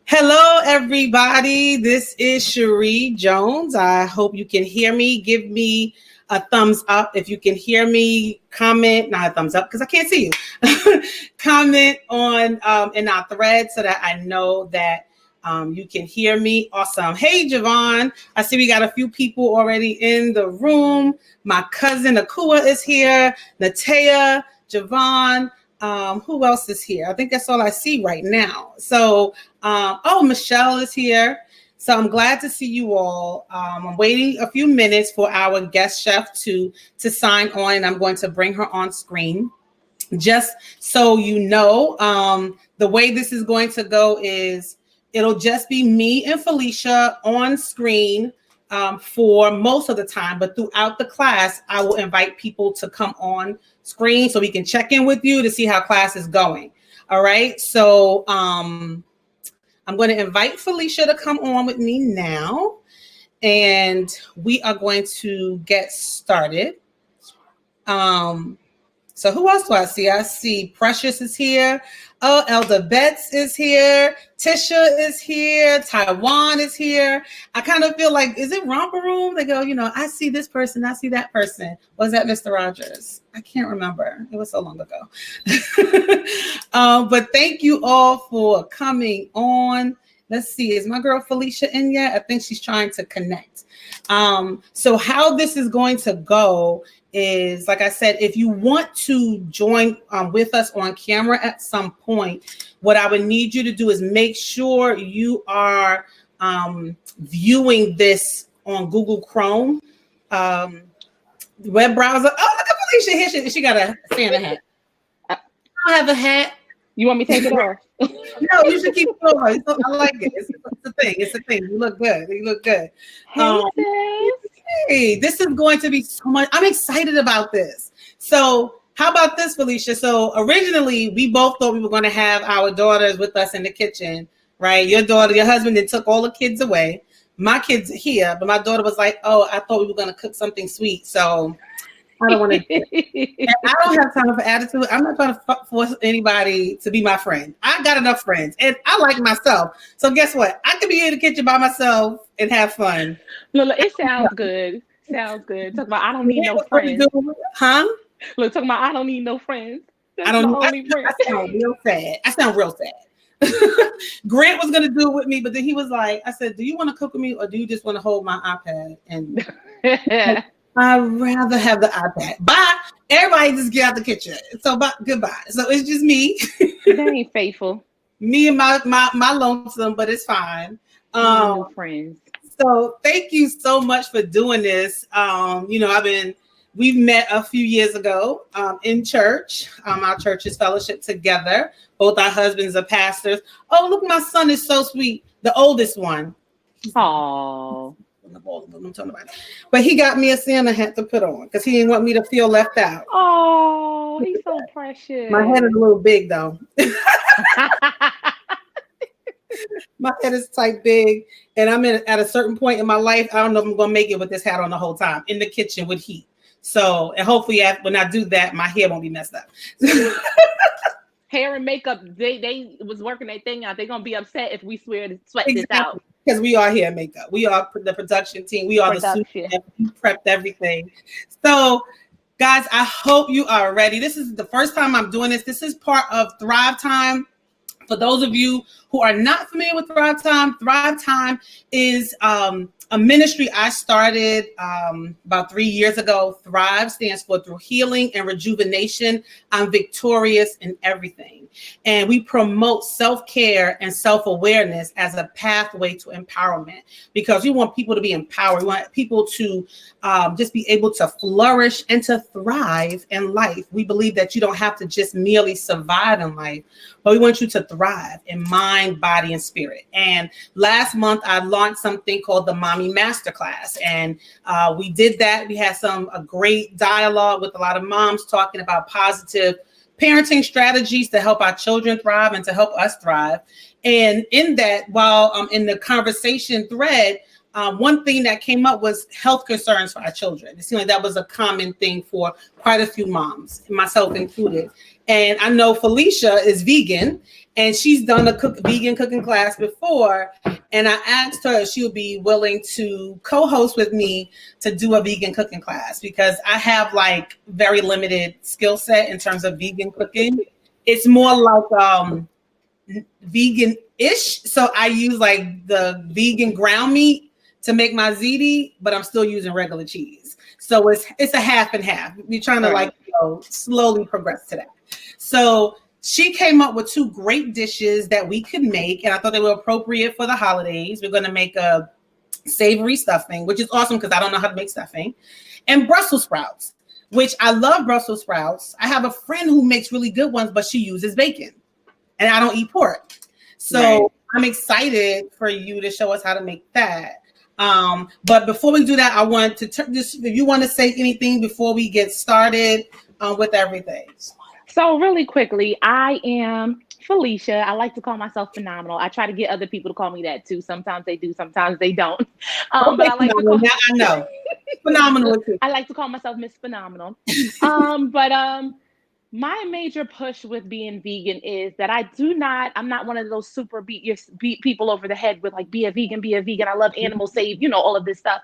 Hello, everybody. This is Sheree Jones. I hope you can hear me. Give me a thumbs up if you can hear me. Comment, not a thumbs up because I can't see you. Comment on in our thread so that I know that you can hear me. Awesome. Hey, Javon. I see we got a few people already in the room. My cousin Akua is here. Natea, Javon. Who else is here? I think that's all I see right now. So, Michelle is here. So I'm glad to see you all. I'm waiting a few minutes for our guest chef to sign on, and I'm going to bring her on screen. Just so you know, the way this is going to go is it'll just be me and Philesha on screen for most of the time, but throughout the class, I will invite people to come on screen so we can check in with you to see how class is going. All right. So I'm going to invite Philesha to come on with me now, and we are going to get started. So who else do I see? I see Precious is here. Oh, Elder Betts is here. Tisha is here. Taiwan is here. I kind of feel like, is it Romper Room? They go, I see this person. I see that person. Was that Mr. Rogers? I can't remember. It was so long ago. But thank you all for coming on. Let's see. Is my girl Philesha in yet? I think she's trying to connect. So how this is going to go is, like I said, if you want to join with us on camera at some point, what I would need you to do is make sure you are viewing this on Google Chrome web browser. Oh, look at Philesha here. She got a Santa hat. I don't have a hat. You want me to take it off? No, you should keep it on. I like it. It's a thing. It's a thing. You look good. You look good. Hey, this is going to be so much. I'm excited about this. So how about this, Philesha? So originally, we both thought we were going to have our daughters with us in the kitchen, right? Your husband, then took all the kids away. My kids are here, but my daughter was like, oh, I thought we were going to cook something sweet. So I don't want to do it. And I don't have time for attitude. I'm not trying to force anybody to be my friend. I got enough friends, and I like myself. So guess what? I could be in the kitchen by myself and have fun. Look, it sounds good. Sounds good. Talk about I don't need no friends. Huh? Look, talking about I don't need no friends. That's I don't know. I sound real sad. I sound real sad. Grant was gonna do it with me, but then he was like, I said, do you want to cook with me, or do you just want to hold my iPad? And I'd rather have the iPad. Bye. Everybody just get out the kitchen. So goodbye. So it's just me. That ain't faithful. Me and my lonesome, but it's fine. No friends. So thank you so much for doing this. We've met a few years ago in church. Our church is fellowship together. Both our husbands are pastors. Oh, look, my son is so sweet. The oldest one. Oh. But he got me a Santa hat to put on because he didn't want me to feel left out. Oh, he's so precious. My head is a little big though. My head is tight big, and I'm at a certain point in my life. I don't know if I'm gonna make it with this hat on the whole time in the kitchen with heat. So, and hopefully when I do that, my hair won't be messed up. Hair and makeup, they was working their thing out. They're gonna be upset if we sweat this out. Because we are hair and makeup. We are the production team. We are the suit. We prepped everything. So, guys, I hope you are ready. This is the first time I'm doing this. This is part of Thrive Time. For those of you who are not familiar with Thrive Time is a ministry I started about 3 years ago. Thrive stands for Through Healing and Rejuvenation, I'm Victorious in Everything. And we promote self-care and self-awareness as a pathway to empowerment because we want people to be empowered. We want people to just be able to flourish and to thrive in life. We believe that you don't have to just merely survive in life, but we want you to thrive in mind, body, and spirit. And last month, I launched something called the Mommy Masterclass. And we did that. We had a great dialogue with a lot of moms talking about positive parenting strategies to help our children thrive and to help us thrive. And in that, while in the conversation thread, one thing that came up was health concerns for our children. It seemed like that was a common thing for quite a few moms, myself included. And I know Philesha is vegan, and she's done a vegan cooking class before. And I asked her if she would be willing to co-host with me to do a vegan cooking class, because I have like very limited skill set in terms of vegan cooking. It's more like vegan-ish. So I use like the vegan ground meat to make my ziti, but I'm still using regular cheese. So it's a half and half. We're trying to like slowly progress to that. So she came up with 2 great dishes that we could make, and I thought they were appropriate for the holidays. We're going to make a savory stuffing, which is awesome because I don't know how to make stuffing, and Brussels sprouts, which I love Brussels sprouts. I have a friend who makes really good ones, but she uses bacon, and I don't eat pork. So I'm excited for you to show us how to make that. But before we do that, I want to just, if you want to say anything before we get started with everything. So really quickly, I am Philesha. I like to call myself phenomenal. I try to get other people to call me that too. Sometimes they do, sometimes they don't. But I like to call I know. Phenomenal. I like to call myself Miss Phenomenal. My major push with being vegan is that I'm not one of those super beat people over the head with like, be a vegan. I love animal save, all of this stuff.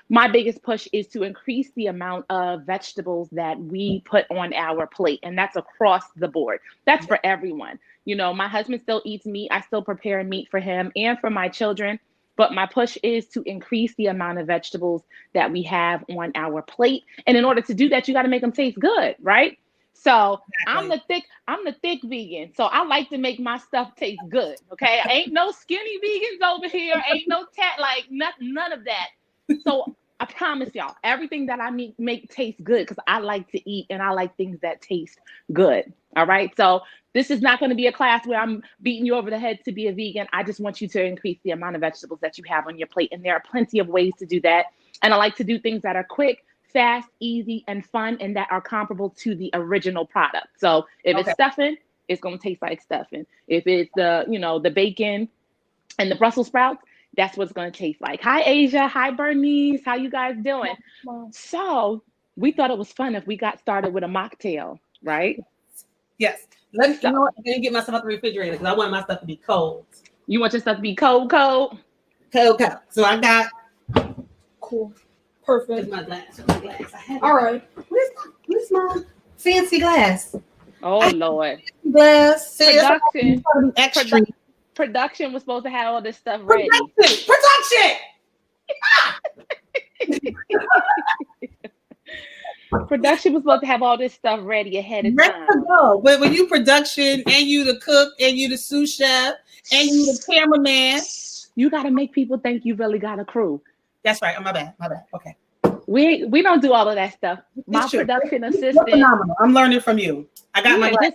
My biggest push is to increase the amount of vegetables that we put on our plate. And that's across the board. That's for everyone. My husband still eats meat. I still prepare meat for him and for my children. But my push is to increase the amount of vegetables that we have on our plate. And in order to do that, you got to make them taste good, right? So exactly. I'm the thick vegan. So I like to make my stuff taste good. Okay. Ain't no skinny vegans over here. Ain't no none of that. So I promise y'all, everything that I make tastes good because I like to eat and I like things that taste good. All right. So this is not going to be a class where I'm beating you over the head to be a vegan. I just want you to increase the amount of vegetables that you have on your plate. And there are plenty of ways to do that. And I like to do things that are quick, fast, easy, and fun, and that are comparable to the original product. So if it's stuffing, it's going to taste like stuffing. If it's the bacon and the Brussels sprouts, that's what it's going to taste like. Hi, Asia. Hi, Bernice. How you guys doing? So we thought it was fun if we got started with a mocktail, right? Yes. Let me get my stuff out the refrigerator because I want my stuff to be cold. You want your stuff to be cold? Cold. So I got cool. Perfect. My glass. All right. Where's my fancy glass? Oh, Lord. Glass. Production was supposed to have all this stuff ready. Production! Production was supposed to have all this stuff ready ahead of time. But when you production and you the cook and you the sous chef and you the cameraman, you got to make people think you really got a crew. That's right. My bad. Okay. We don't do all of that stuff. My production assistant. Phenomenal. I'm learning from you. I got my glass.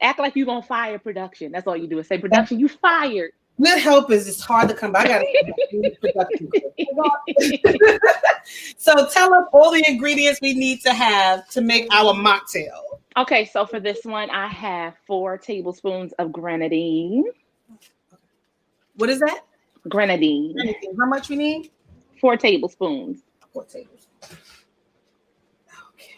Act like you're gonna fire production. That's all you do is say production. You fired. Good help is hard to come by. I gotta production. So tell us all the ingredients we need to have to make our mocktail. Okay, so for this one, I have 4 tablespoons of grenadine. What is that? Grenadine. How much we need? 4 tablespoons. 4 tablespoons. Okay.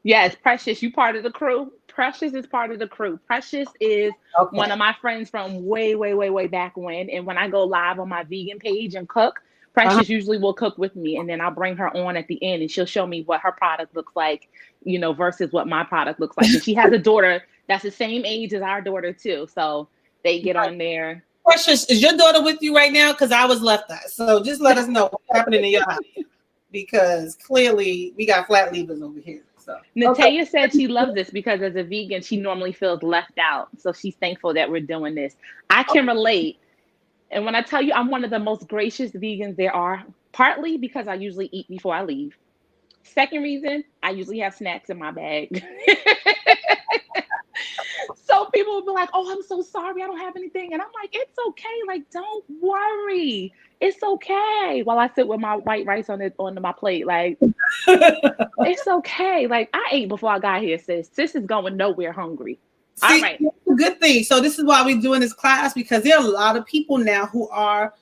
Yes, Precious, you part of the crew. Precious is part of the crew. Precious is one of my friends from way, way, way, way back when. And when I go live on my vegan page and cook, Precious usually will cook with me. And then I'll bring her on at the end and she'll show me what her product looks like, versus what my product looks like. And she has a daughter that's the same age as our daughter too. So they get on there. Precious, is your daughter with you right now? Because I was left out. So just let us know what's happening in your house. Because clearly we got flat levers over here. So Natalia said she loves this because as a vegan, she normally feels left out. So she's thankful that we're doing this. I can relate. And when I tell you I'm one of the most gracious vegans there are, partly because I usually eat before I leave. Second reason, I usually have snacks in my bag. So people will be like, oh, I'm so sorry, I don't have anything. And I'm like, it's okay. Like, don't worry. It's okay. While I sit with my white rice on my plate, like, it's okay. Like, I ate before I got here, sis. Sis is going nowhere hungry. See, all right. That's a good thing. So this is why we're doing this class, because there are a lot of people now who are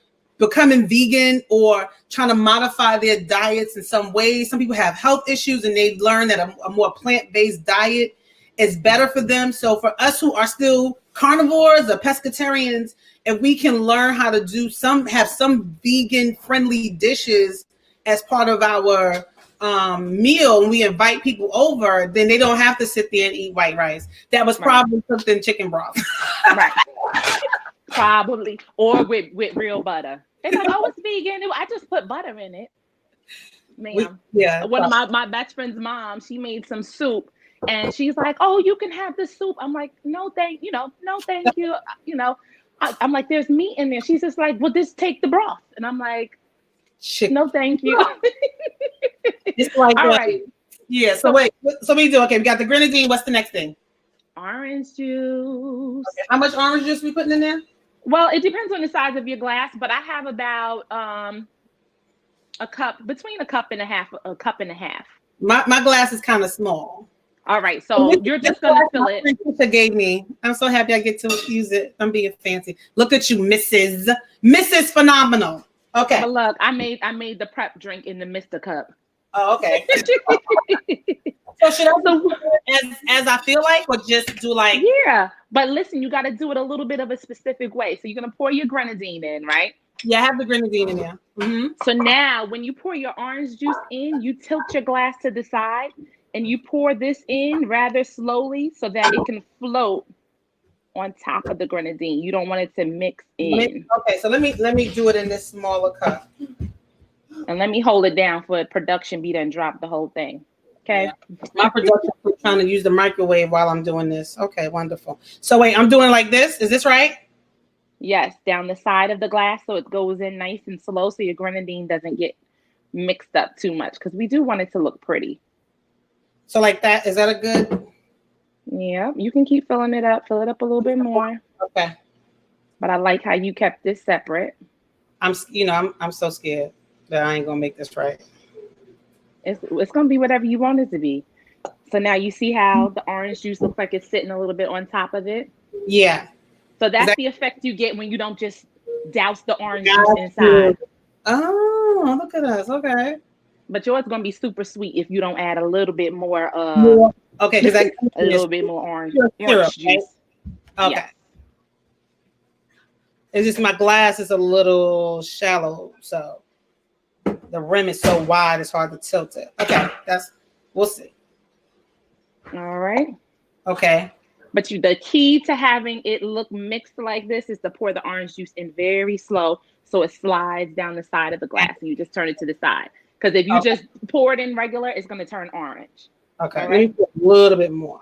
becoming vegan or trying to modify their diets in some ways. Some people have health issues and they've learned that a more plant-based diet is better for them. So for us who are still carnivores or pescatarians, if we can learn how to have some vegan friendly dishes as part of our meal when we invite people over, then they don't have to sit there and eat white rice that was probably cooked in chicken broth. Right. Probably. Or with real butter. They're like, oh, it's vegan. I just put butter in it. Ma'am. One of my best friend's mom, she made some soup and she's like, oh, you can have the soup. I'm like, no, thank you. I'm like, there's meat in there. She's just like, well, just take the broth. And I'm like, no, thank you. It's like, all right. Yeah. So wait, so we do, okay, we got the grenadine. What's the next thing? Orange juice. Okay. How much orange juice we putting in there? Well, it depends on the size of your glass, but I have about a cup, between a cup and a half. My glass is kind of small. All right, so you're just gonna fill it. Philesha gave me. I'm so happy I get to use it. I'm being fancy. Look at you, Mrs. Phenomenal. Okay. But look, I made the prep drink in the Mr. cup. Oh, okay. So should I do it as I feel like, or just do like? Yeah, but listen, you got to do it a little bit of a specific way. So you're gonna pour your grenadine in, right? Yeah, I have the grenadine in there. Mm-hmm. So now, when you pour your orange juice in, you tilt your glass to the side, and you pour this in rather slowly so that it can float on top of the grenadine. You don't want it to mix in. Okay, so let me do it in this smaller cup. And let me hold it down for production beat and drop the whole thing. Okay. Yeah. My production is trying to use the microwave while I'm doing this. Okay, wonderful. So wait, I'm doing like this. Is this right? Yes, down the side of the glass so it goes in nice and slow so your grenadine doesn't get mixed up too much because we do want it to look pretty. So like that, is that a good? Yeah, you can keep filling it up. Fill it up a little bit more. Okay. But I like how you kept this separate. I'm so scared that I ain't gonna make this right. It's gonna be whatever you want it to be. So now you see how the orange juice looks like it's sitting a little bit on top of it? Yeah. So that's the effect you get when you don't just douse the orange juice inside. Oh, look at us. Okay. But yours is gonna be super sweet if you don't add a little bit more okay, because a little bit more orange juice. Right? Okay. Yeah. It's just my glass is a little shallow, so the rim is so wide it's hard to tilt it. Okay, we'll see. All right. Okay. But the key to having it look mixed like this is to pour the orange juice in very slow so it slides down the side of the glass and you just turn it to the side. Because if you just pour it in regular, it's going to turn orange. Okay. Right? Let me put a little bit more.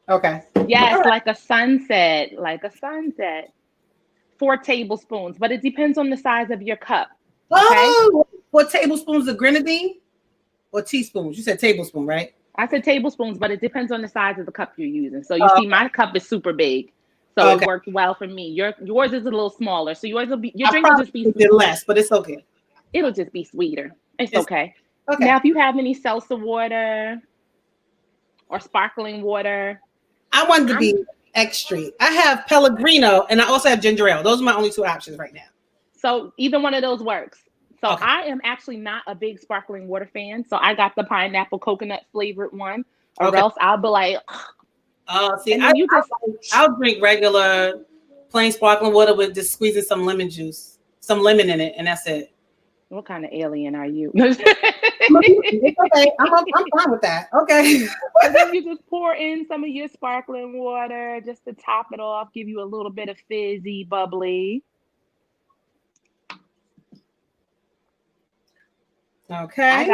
Okay. Yes, right. Like a sunset. 4 tablespoons. But it depends on the size of your cup. Okay? Oh, 4 tablespoons of grenadine? Or teaspoons? You said tablespoon, right? I said tablespoons, but it depends on the size of the cup you're using. So you see my cup is super big. So it worked well for me. Yours is a little smaller. So your drink will just be less, but it's okay. It'll just be sweeter. It's okay. Okay. Now, if you have any seltzer water or sparkling water. I wanted to be extra. I have Pellegrino and I also have ginger ale. Those are my only 2 options right now. So either one of those works. So I am actually not a big sparkling water fan. So I got the pineapple coconut flavored one, or else I'll be like, see, I'll drink regular plain sparkling water with just squeezing some lemon juice, some lemon in it, and that's it. What kind of alien are you? It's okay, I'm fine with that. Okay. And then you just pour in some of your sparkling water just to top it off, give you a little bit of fizzy, bubbly. Okay.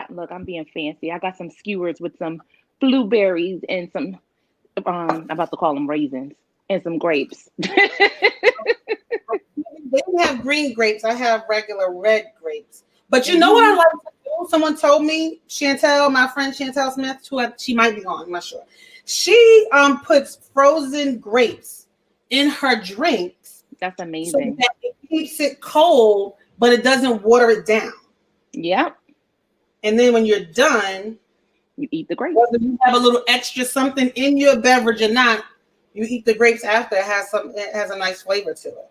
Look, I'm being fancy. I got some skewers with some blueberries and some, I'm about to call them raisins, and some grapes. They didn't have green grapes. I have regular red grapes. But you know what I like to do? Someone told me, Chantel, my friend Chantel Smith, she might be gone, I'm not sure. She puts frozen grapes in her drinks. That's amazing. So that it keeps it cold, but it doesn't water it down. Yep. And then when you're done, you eat the grapes. Whether you have a little extra something in your beverage or not, you eat the grapes after. It has a nice flavor to it.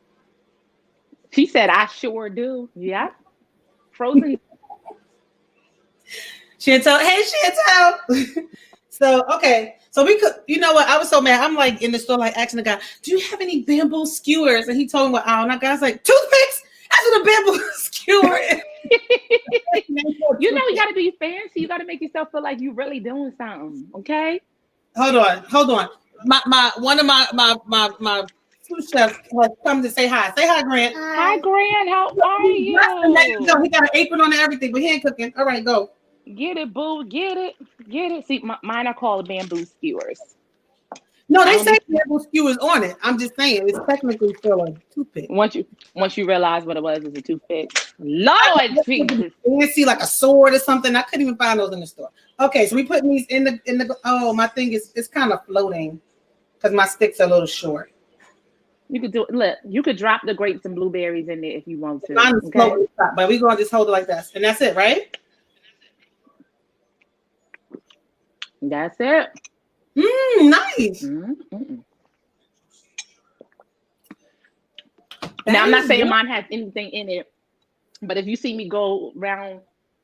She said, "I sure do." Yep. Frozen. Chantel, hey Chantel. So okay, so we could, you know what? I was so mad. I'm like in the store, like asking the guy, "Do you have any bamboo skewers?" And he told me, "Oh," and that guy's like, "Toothpicks? That's what a bamboo skewer is." You know, you got to be fancy. You got to make yourself feel like you really doing something. Okay. Hold on. One of my sous chefs has come to say hi. Say hi, Grant. Hi, Grant. How are you? He got an apron on and everything, but he ain't cooking. All right, go. Get it, boo. Get it. See, mine are called bamboo skewers. No, they say bamboo skewers on it. I'm just saying it's technically still a toothpick. Once you realize what it was a toothpick. Lord Jesus. You see like a sword or something. I couldn't even find those in the store. Okay, so we putting these in the. Oh, my thing it's kind of floating because my sticks are a little short. You could do it. Look, you could drop the grapes and blueberries in there if you want to. Mine is floating, but we're gonna just hold it like this, and that's it, right? That's it. Nice. Now, I'm not saying mine has anything in it, but if you see me go round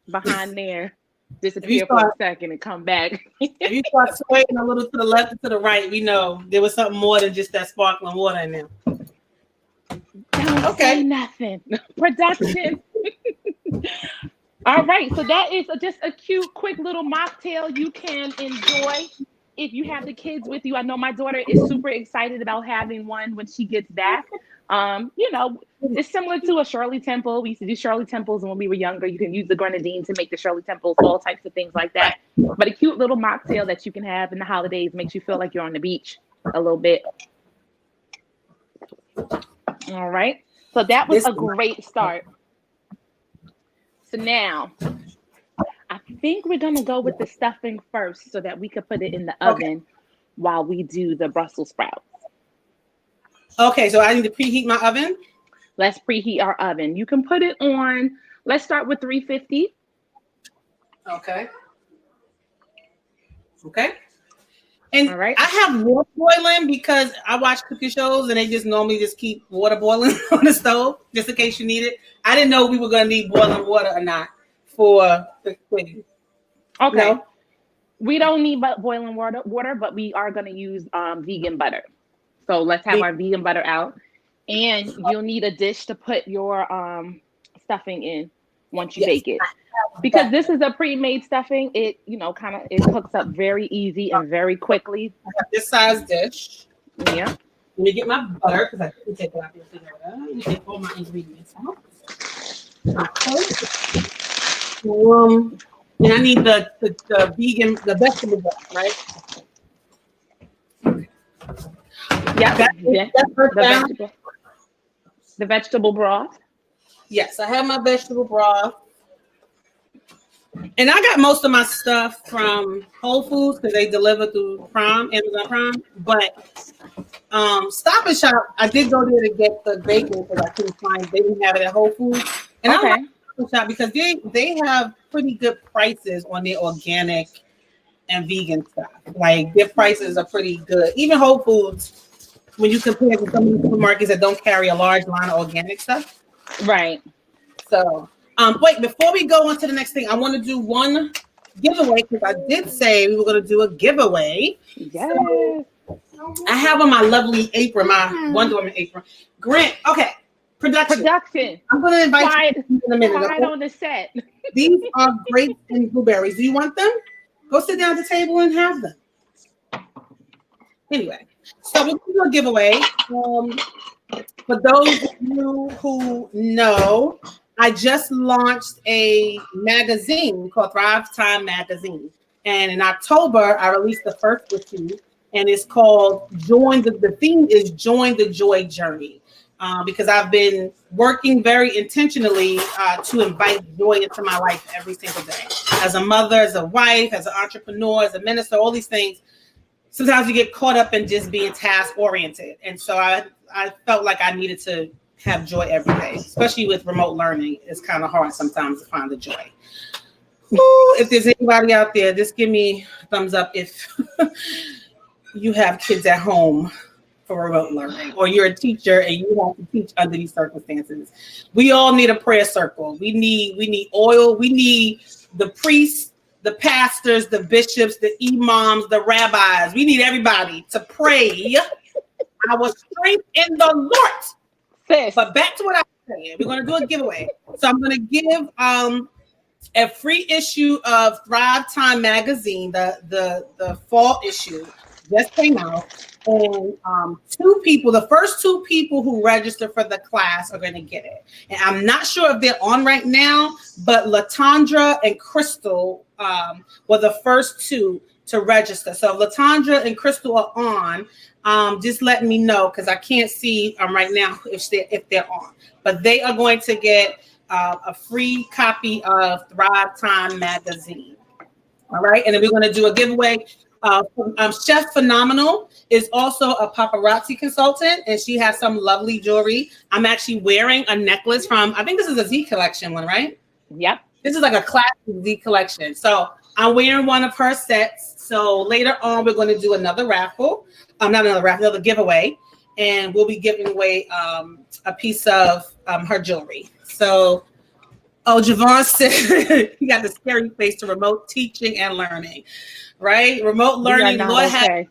behind there, disappear for a second and come back. If you start swaying a little to the left and to the right, we know there was something more than just that sparkling water in there. Don't say nothing. Production. All right, so that is just a cute, quick little mocktail you can enjoy if you have the kids with you. I know my daughter is super excited about having one when she gets back. You know, it's similar to a Shirley Temple. We used to do Shirley Temples when we were younger. You can use the grenadine to make the Shirley Temples, all types of things like that. But a cute little mocktail that you can have in the holidays makes you feel like you're on the beach a little bit. All right. So that was a great start. So now, I think we're going to go with the stuffing first so that we could put it in the oven while we do the Brussels sprouts. Okay, so I need to preheat my oven? Let's preheat our oven. You can put it on, let's start with 350. Okay. And all right. I have water boiling because I watch cooking shows and they just normally just keep water boiling on the stove just in case you need it. I didn't know we were going to need boiling water or not for the cooking. Okay. No? We don't need boiling water, but we are going to use vegan butter. So let's have our vegan butter out. And you'll need a dish to put your stuffing in once you bake it. Because this is a pre-made stuffing, it it cooks up very easy and very quickly. I have this size dish. Yeah. Let me get my butter because I can take it out here. Let me take all my ingredients out. Okay. And I need the vegan, the vegetable broth, right? Yeah. The vegetable broth. Yes, I have my vegetable broth. And I got most of my stuff from Whole Foods because they deliver through Amazon Prime. But Stop and Shop, I did go there to get the bacon because I couldn't find. They didn't have it at Whole Foods. And I like Stop and Shop because they have pretty good prices on their organic and vegan stuff. Like their prices are pretty good. Even Whole Foods, when you compare to some of the supermarkets that don't carry a large line of organic stuff. Right. So. Wait, before we go on to the next thing, I want to do one giveaway because I did say we were going to do a giveaway. Yes. So I have on my lovely apron, my Wonder Woman apron. Grant, okay. Production. I'm going to invite you in a minute. Okay? On the set. These are grapes and blueberries. Do you want them? Go sit down at the table and have them. Anyway, so we're going to do a giveaway. For those of you who know, I just launched a magazine called Thrive Time Magazine. And in October, I released the first issue, and it's called the theme is Join the Joy Journey. Because I've been working very intentionally to invite joy into my life every single day. As a mother, as a wife, as an entrepreneur, as a minister, all these things. Sometimes you get caught up in just being task-oriented. And so I felt like I needed to have joy every day, especially with remote learning. It's kind of hard sometimes to find the joy. Ooh, if there's anybody out there, just give me a thumbs up if you have kids at home for remote learning, or you're a teacher and you have to teach under these circumstances. We all need a prayer circle. We need oil. We need the priests, the pastors, the bishops, the imams, the rabbis. We need everybody to pray our strength in the Lord. Sis. But back to what I was saying, we're going to do a giveaway. So I'm going to give a free issue of Thrive Time magazine. The fall issue just came out, and the first two people who register for the class are going to get it. And I'm not sure if they're on right now, but Latondra and Crystal were the first two to register. So if Latondra and Crystal are on, just let me know, because I can't see right now if they're on. But they are going to get a free copy of Thrive Time magazine. All right, and then we're going to do a giveaway. Chef Phenomenal is also a paparazzi consultant, and she has some lovely jewelry. I'm actually wearing a necklace from, I think this is a Z collection one, right? Yep. This is like a classic Z collection. So I'm wearing one of her sets. So later on, we're going to do another raffle. Another giveaway. And we'll be giving away a piece of her jewelry. So, Javon said, you got the scary face to remote teaching and learning, right? Remote learning. Lord have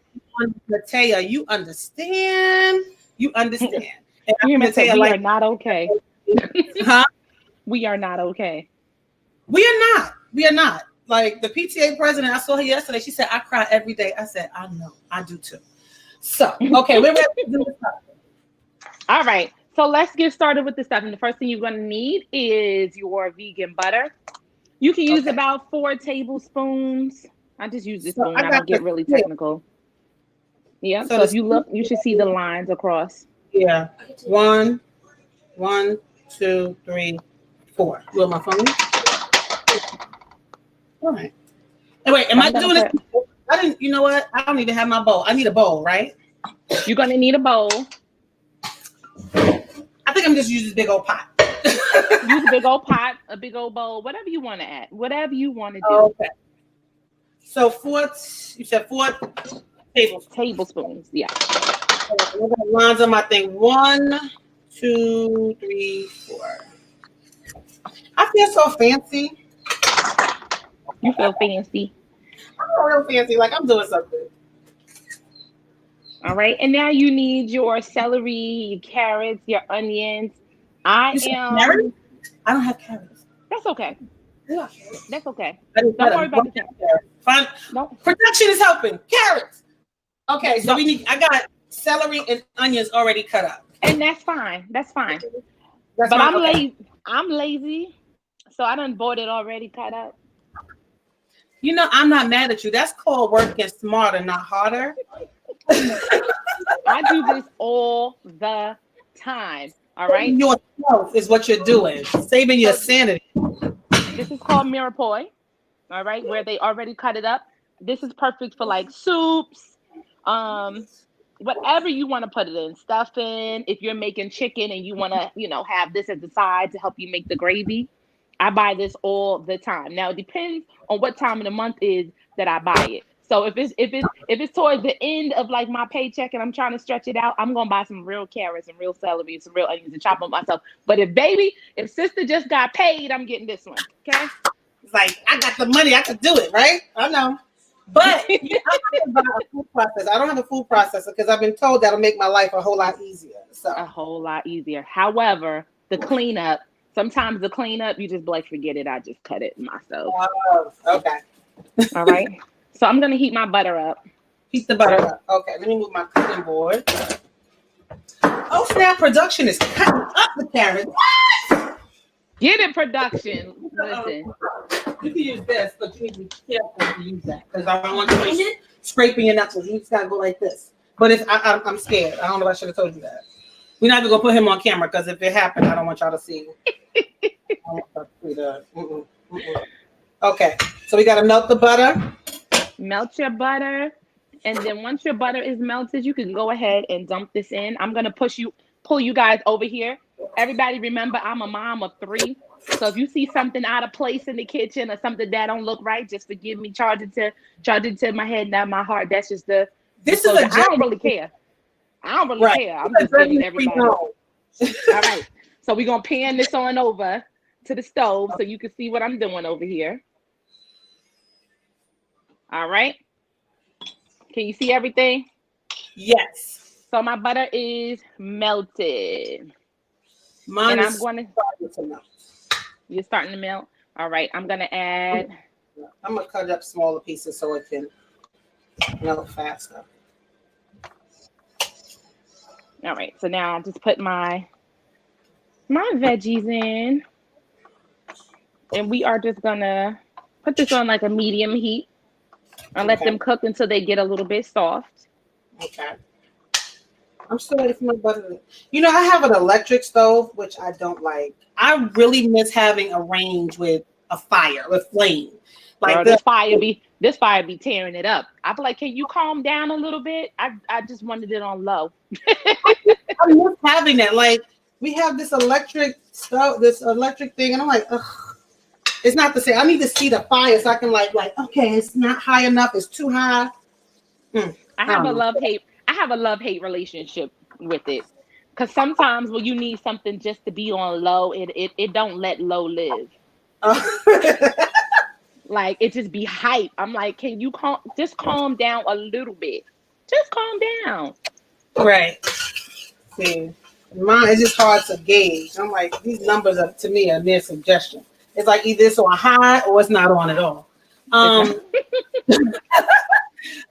Matea, you understand? You understand. And we are not okay. Huh? We are not okay. We are not. Like the PTA president, I saw her yesterday. She said, I cry every day. I said, I know. I do too. So, okay, we're ready to do this. All right. So let's get started with the stuff. And the first thing you're going to need is your vegan butter. You can use about 4 tablespoons. I just use this spoon. I don't get really technical. Yeah. So if you look, you should see the lines across. Yeah. 1, 2, 3, 4. You want my phone? All right. And wait, am I doing it? I didn't. You know what? I don't even have my bowl. I need a bowl, right? You're gonna need a bowl. I think I'm just using this big old pot. Use a big old pot, a big old bowl, whatever you want to add, whatever you want to do. Okay. So you said 4 tablespoons. Yeah. Okay, lines on my thing. 1, 2, 3, 4. I feel so fancy. You feel fancy. I feel real fancy, like I'm doing something. All right, and now you need your celery, your carrots, your onions. I don't have carrots. That's okay. Yeah. That's okay. Don't worry about the carrots. Fine. No. Production is helping. Carrots. Okay, so I got celery and onions already cut up. And that's fine. That's fine. But I'm lazy. I'm lazy. So I done bought it already cut up. You know, I'm not mad at you. That's called working smarter, not harder. I do this all the time. All right. Yourself is what you're doing. Saving your sanity. This is called mirepoix. All right, where they already cut it up. This is perfect for like soups, whatever you want to put it in, stuffing. If you're making chicken and you want to, have this as the side to help you make the gravy. I buy this all the time. Now it depends on what time of the month is that I buy it. So if it's towards the end of like my paycheck and I'm trying to stretch it out, I'm gonna buy some real carrots and real celery and some real onions and chop them myself. But if sister just got paid, I'm getting this one. Okay. It's like I got the money, I could do it, right? I know. But I don't have a food processor. I don't have a food processor because I've been told that'll make my life a whole lot easier. So a whole lot easier. However, sometimes the cleanup, you just like forget it. I just cut it myself. Oh, okay. All right. So I'm gonna heat my butter up. Heat the butter up. Okay, let me move my cutting board. Oh snap! Production is cutting up the carrots. What? Get it, production. Listen. You can use this, but you need to be careful to use that because I don't want you to scraping your knuckles. You just gotta go like this. But if I'm scared, I don't know if I should have told you that. We're not even gonna put him on camera because if it happened, I don't want y'all to see. Okay, so we gotta melt the butter. Melt your butter, and then once your butter is melted, you can go ahead and dump this in. I'm gonna pull you guys over here. Everybody remember, I'm a mom of 3. So if you see something out of place in the kitchen or something that don't look right, just forgive me. Charge it to my head, not my heart. That's just I don't really care. I don't really Right. care. I'm just giving everybody. All All right. So we're going to pan this on over to the stove so you can see what I'm doing over here. All right. Can you see everything? Yes. So my butter is melted. Mine And I'm is going to, starting to melt. you're starting to melt. All right. I'm going to add. I'm going to cut it up smaller pieces so it can melt faster. All right. So now I'll just put my veggies in. And we are just going to put this on like a medium heat and let them cook until they get a little bit soft. Okay. I'm still ready for my butter. You know, I have an electric stove, which I don't like. I really miss having a range with a fire, with flame. Like girl, this fire be tearing it up. I be like, can you calm down a little bit? I just wanted it on low. I miss having that. Like, we have this electric stove, this electric thing, and I'm like, ugh. It's not the same. I need to see the fire so I can like, okay, it's not high enough. It's too high. I have a love-hate relationship with it. Because sometimes when you need something just to be on low, it don't let low live. Like, it just be hype. I'm like, can you just calm down a little bit? Just calm down. Right. See, mine is just hard to gauge. I'm like, these numbers are, to me, are mere suggestion. It's like either it's on high or it's not on at all.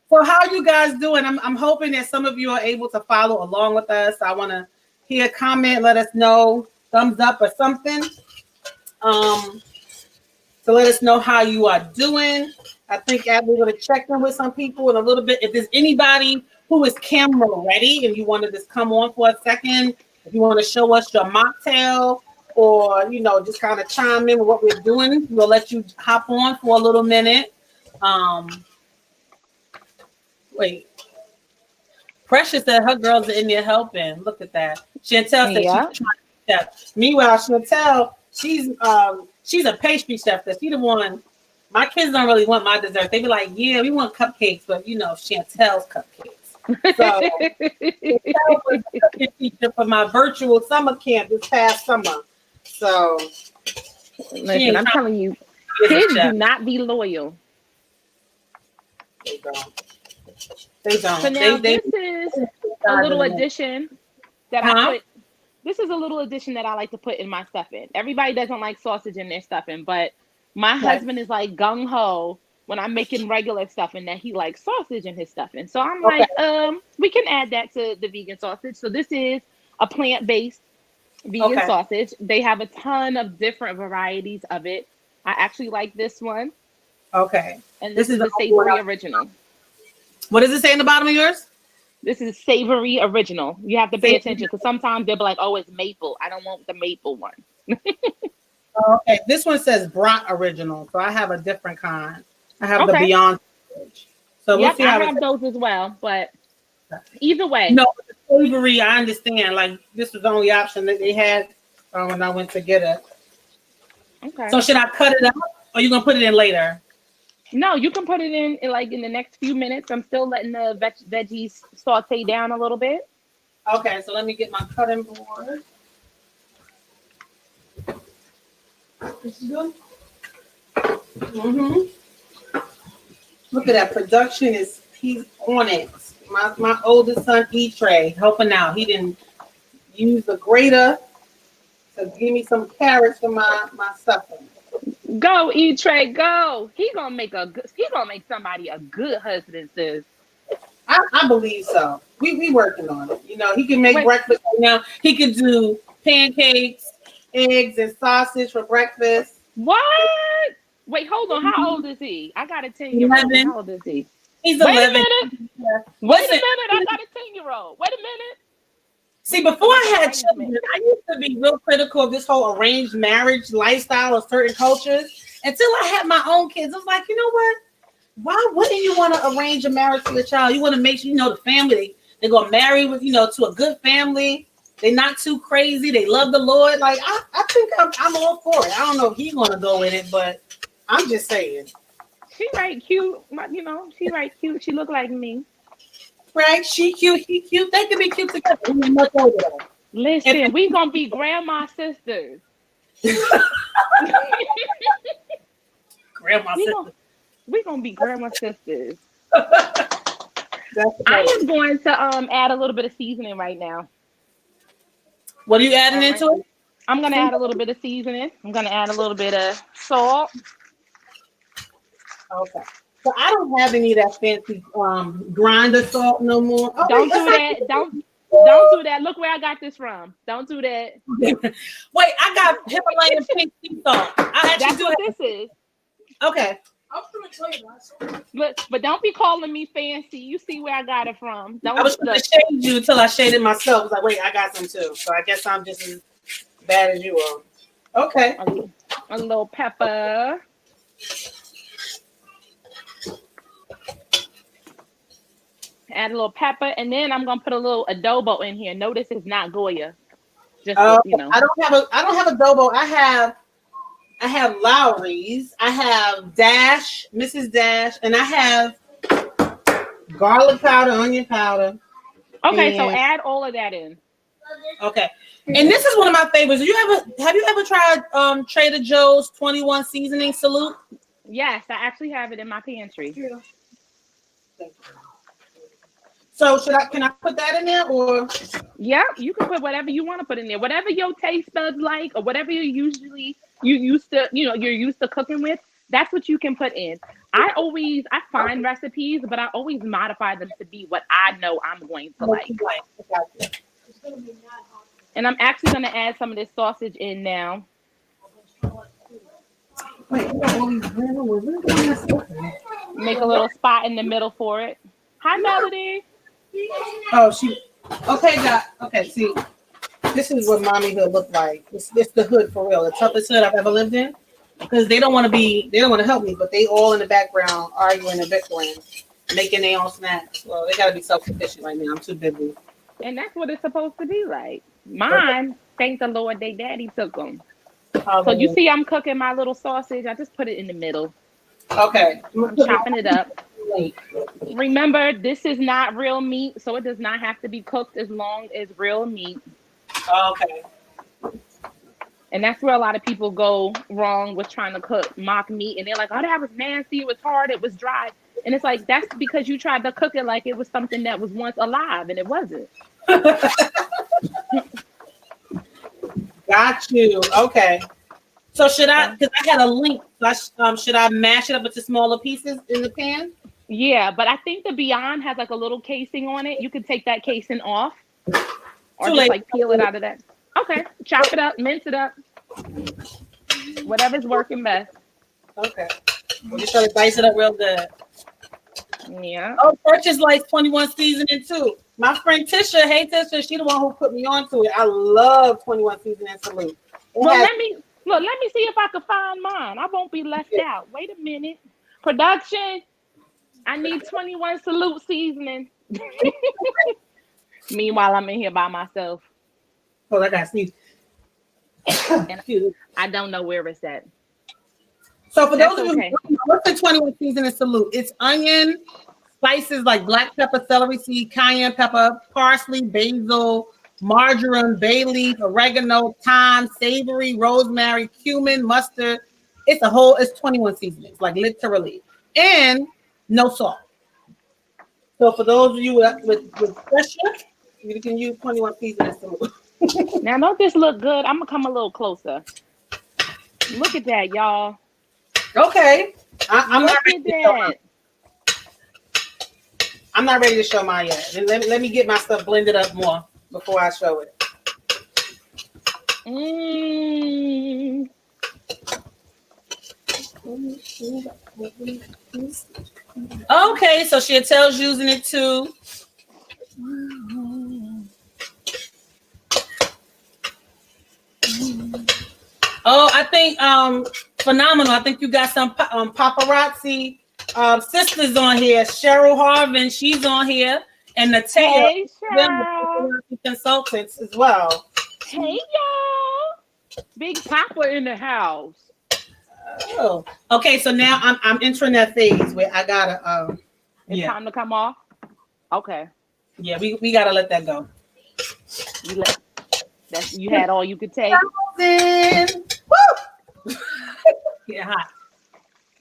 So how you guys doing? I'm hoping that some of you are able to follow along with us. I want to hear a comment, let us know, thumbs up or something. To let us know how you are doing. I think we're going to check in with some people in a little bit. If there's anybody who is camera ready and you want to just come on for a second, if you want to show us your mocktail or, you know, just kind of chime in with what we're doing, we'll let you hop on for a little minute. Wait. Precious said her girls are in there helping. Look at that. Chantel said she's trying to chef. Meanwhile, Chantel, she's a pastry chef. She's the one. My kids don't really want my dessert. They be like, yeah, we want cupcakes, but you know, Chantel's cupcakes. So Chantel was the cooking teacher for my virtual summer camp this past summer. So listen, I'm telling you, kids do not be loyal. They don't. So now this is a little addition that I put. This is a little addition that I like to put in my stuffing. Everybody doesn't like sausage in their stuffing, but my husband is like gung ho when I'm making regular stuffing that he likes sausage in his stuffing. So I'm like, we can add that to the vegan sausage. So this is a plant-based vegan sausage. They have a ton of different varieties of it. I actually like this one. Okay. And this is a savory original. What does it say in the bottom of yours? This is savory original. You have to pay attention because sometimes they'll be like, oh, it's maple. I don't want the maple one. Okay. This one says brat original. So I have a different kind. I have the Beyond. So we'll see. I have those as well. But either way. No, the savory, I understand. Like, this was the only option that they had when I went to get it. Okay. So should I cut it up or are you going to put it in later? No, you can put it in like in the next few minutes. I'm still letting the veggies saute down a little bit. Okay, so let me get my cutting board. This is good. Look at that. Production he's on it. My oldest son, E-Trey, helping out. He didn't use the grater to give me some carrots for my stuffing. Go, E-Trey, go. He gonna make somebody a good husband, sis. I believe so. We working on it. You know, he can make breakfast right now. He can do pancakes, eggs, and sausage for breakfast. What? Wait, hold on. How old is he? I got a 10-year-old. How old is he? He's 11. Wait a minute. I got a 10-year-old. Wait a minute. See, before I had children, I used to be real critical of this whole arranged marriage lifestyle of certain cultures. Until I had my own kids, I was like, you know what? Why wouldn't you want to arrange a marriage for your child? You want to make sure you know the family. They're going to marry with, to a good family. They're not too crazy. They love the Lord. Like, I think I'm all for it. I don't know if he's going to go in it, but I'm just saying. She right cute. She right cute. She look like me. Right? She cute, he cute. They can be cute together. He's much older though. Listen, we gonna be grandma sisters. Grandma we sister. gonna we gonna be grandma sisters. That's I funny. am going to add a little bit of seasoning right now. What are you All adding right. into it? I'm gonna add a little bit of seasoning. I'm gonna add a little bit of salt. Okay. So I don't have any of that fancy grinder salt no more. Oh wait, Don't that's do actually that. Don't do that. Look where I got this from. Don't do that. wait, I got Himalayan pink sea salt. I actually That's do what have. this is. Okay. I was gonna tell you that. Look, but don't be calling me fancy. You see where I got it from. I Don't was trying look. to shade you until I shaded myself. I was like, wait, I got some too. So I guess I'm just as bad as you are. Okay. A little pepper. Add a little pepper, and then I'm gonna put a little adobo in here. Notice it's not Goya. Just so, you know. I don't have adobo. I have Lowry's. I have Dash, Mrs. Dash, and I have garlic powder, onion powder. Okay, so And add all of that in. okay. And this is one of my favorites. Have you ever tried Trader Joe's 21 seasoning salute? Yes, I actually have it in my pantry. So can I put that in there or Yep, you can put whatever you want to put in there. Whatever your taste buds like, or whatever you used to, you're used to cooking with, that's what you can put in. I find recipes, but I always modify them to be what I know I'm going to like. And I'm actually going to add some of this sausage in now. Make a little spot in the middle for it. Hi, Melody. Oh, okay, God. Okay, see, this is what mommy hood looked like. It's the hood for real, the toughest hood I've ever lived in. Because they don't want to help me, but they all in the background arguing and bickering, making their own snacks. Well, they got to be self-sufficient right now. I'm too busy. And that's what it's supposed to be like. Mine, thank the Lord, they daddy took them. So you see I'm cooking my little sausage. I just put it in the middle. Okay. I'm chopping it up. Remember, this is not real meat, so it does not have to be cooked as long as real meat. Okay. And that's where a lot of people go wrong with trying to cook mock meat. And they're like, oh, that was nasty. It was hard. It was dry. And it's like, that's because you tried to cook it like it was something that was once alive, and it wasn't. Got you. Okay. So should I, because I had a link, should I mash it up into smaller pieces in the pan? Yeah, but I think the Beyond has like a little casing on it. You can take that casing off or just like peel it out of that. Okay, chop it up, mince it up. Whatever's working best. Okay. We're just trying to dice it up real good. Yeah. Oh, purchase like 21 seasoning too. My friend Tisha, hey Tisha, she the one who put me onto it. I love 21 seasoning salute. Let me see if I can find mine. I won't be left out. Wait a minute. Production, I need 21 salute seasoning. Meanwhile, I'm in here by myself. Oh, I got sneeze. I don't know where it's at. So for those of you who don't know, what's the 21 seasoning salute? It's onion, spices like black pepper, celery seed, cayenne pepper, parsley, basil, marjoram, bay leaf, oregano, thyme, savory, rosemary, cumin, mustard. It's 21 seasonings, like literally. And no salt. So for those of you with pressure, you can use 21 seasonings salute. Now, don't this look good? I'm gonna come a little closer. Look at that, y'all. Okay. I'm not ready that. I'm not ready to show mine yet. Let me get my stuff blended up more before I show it. Okay, so Chantel's using it too. Oh, I think phenomenal. I think you got some paparazzi sisters on here. Cheryl Harvin, she's on here, and Natea, hey, Cheryl. Consultants as well. Hey y'all, Big Papa in the house. Oh, okay. So now I'm entering that phase where I gotta it's time to come off. Okay. Yeah, we gotta let that go. You had all you could take. Woo! Get hot.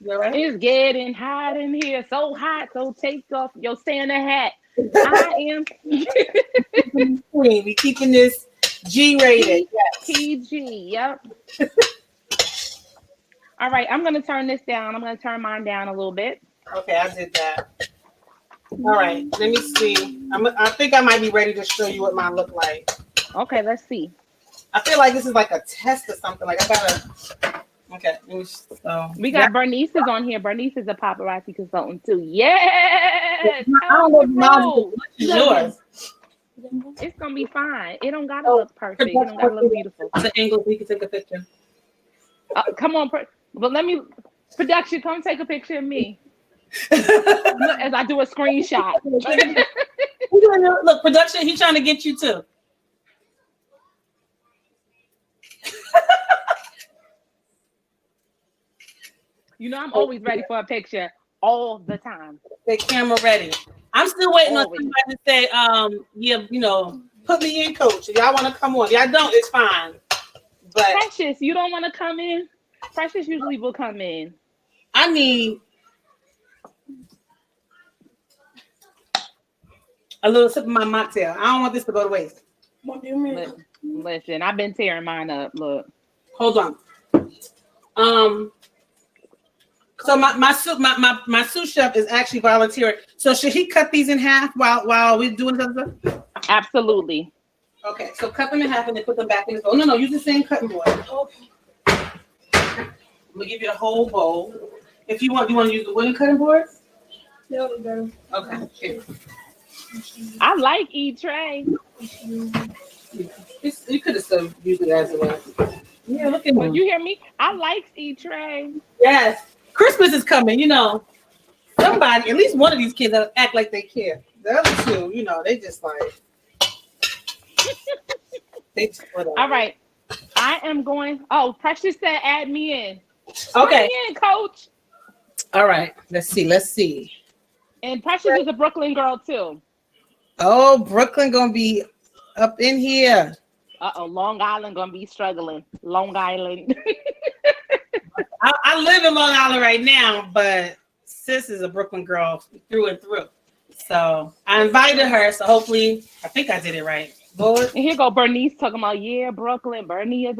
You all right? It's getting hot in here, so hot. So take off your Santa hat. I am We keeping this G rated. Yes. PG. Yep. All right, I'm gonna turn this down. I'm gonna turn mine down a little bit. Okay, I did that. All right, let me see. I think I might be ready to show you what mine look like. Okay, let's see. I feel like this is like a test or something. Like I gotta. Okay, we got Bernice is on here. Bernice is a paparazzi consultant too. Yes. I don't know if mine's yours. It's gonna be fine. It don't gotta look perfect. It don't gotta look beautiful. The angle, we can take a picture. Come on, but let me. Production, come take a picture of me as I do a screenshot. Look, production, he's trying to get you too. You know, I'm always ready for a picture all the time. The camera ready. I'm still waiting on somebody to say, yeah, you know, put me in, coach. If y'all want to come on. If y'all don't, it's fine. But Precious, you don't want to come in? Precious usually will come in. I need a little sip of my mocktail. I don't want this to go to waste. What do you mean? Listen, I've been tearing mine up. Look. Hold on. So my sous chef is actually volunteering. So should he cut these in half while we're doing other stuff? Absolutely. Okay, so cut them in half and then put them back in the bowl. No, use the same cutting board. Okay. I'm gonna give you the whole bowl. If you want to use the wooden cutting board? Yeah, better. Okay. Here. I like E-Tray. You could have still used it as it was. Yeah, look at you hear me? I like E-Tray. Yes. Christmas is coming, you know. Somebody, at least one of these kids act like they care. The other two, you know, they just like All right. I am going. Oh, Precious said add me in. Okay. Add me in, coach. All right. Let's see. And Precious is a Brooklyn girl too. Oh, Brooklyn gonna be up in here. Long Island gonna be struggling. Long Island. I live in Long Island right now, but sis is a Brooklyn girl through and through. So I invited her. So hopefully, I think I did it right. Lord. And here go Bernice talking about Brooklyn. Bernie is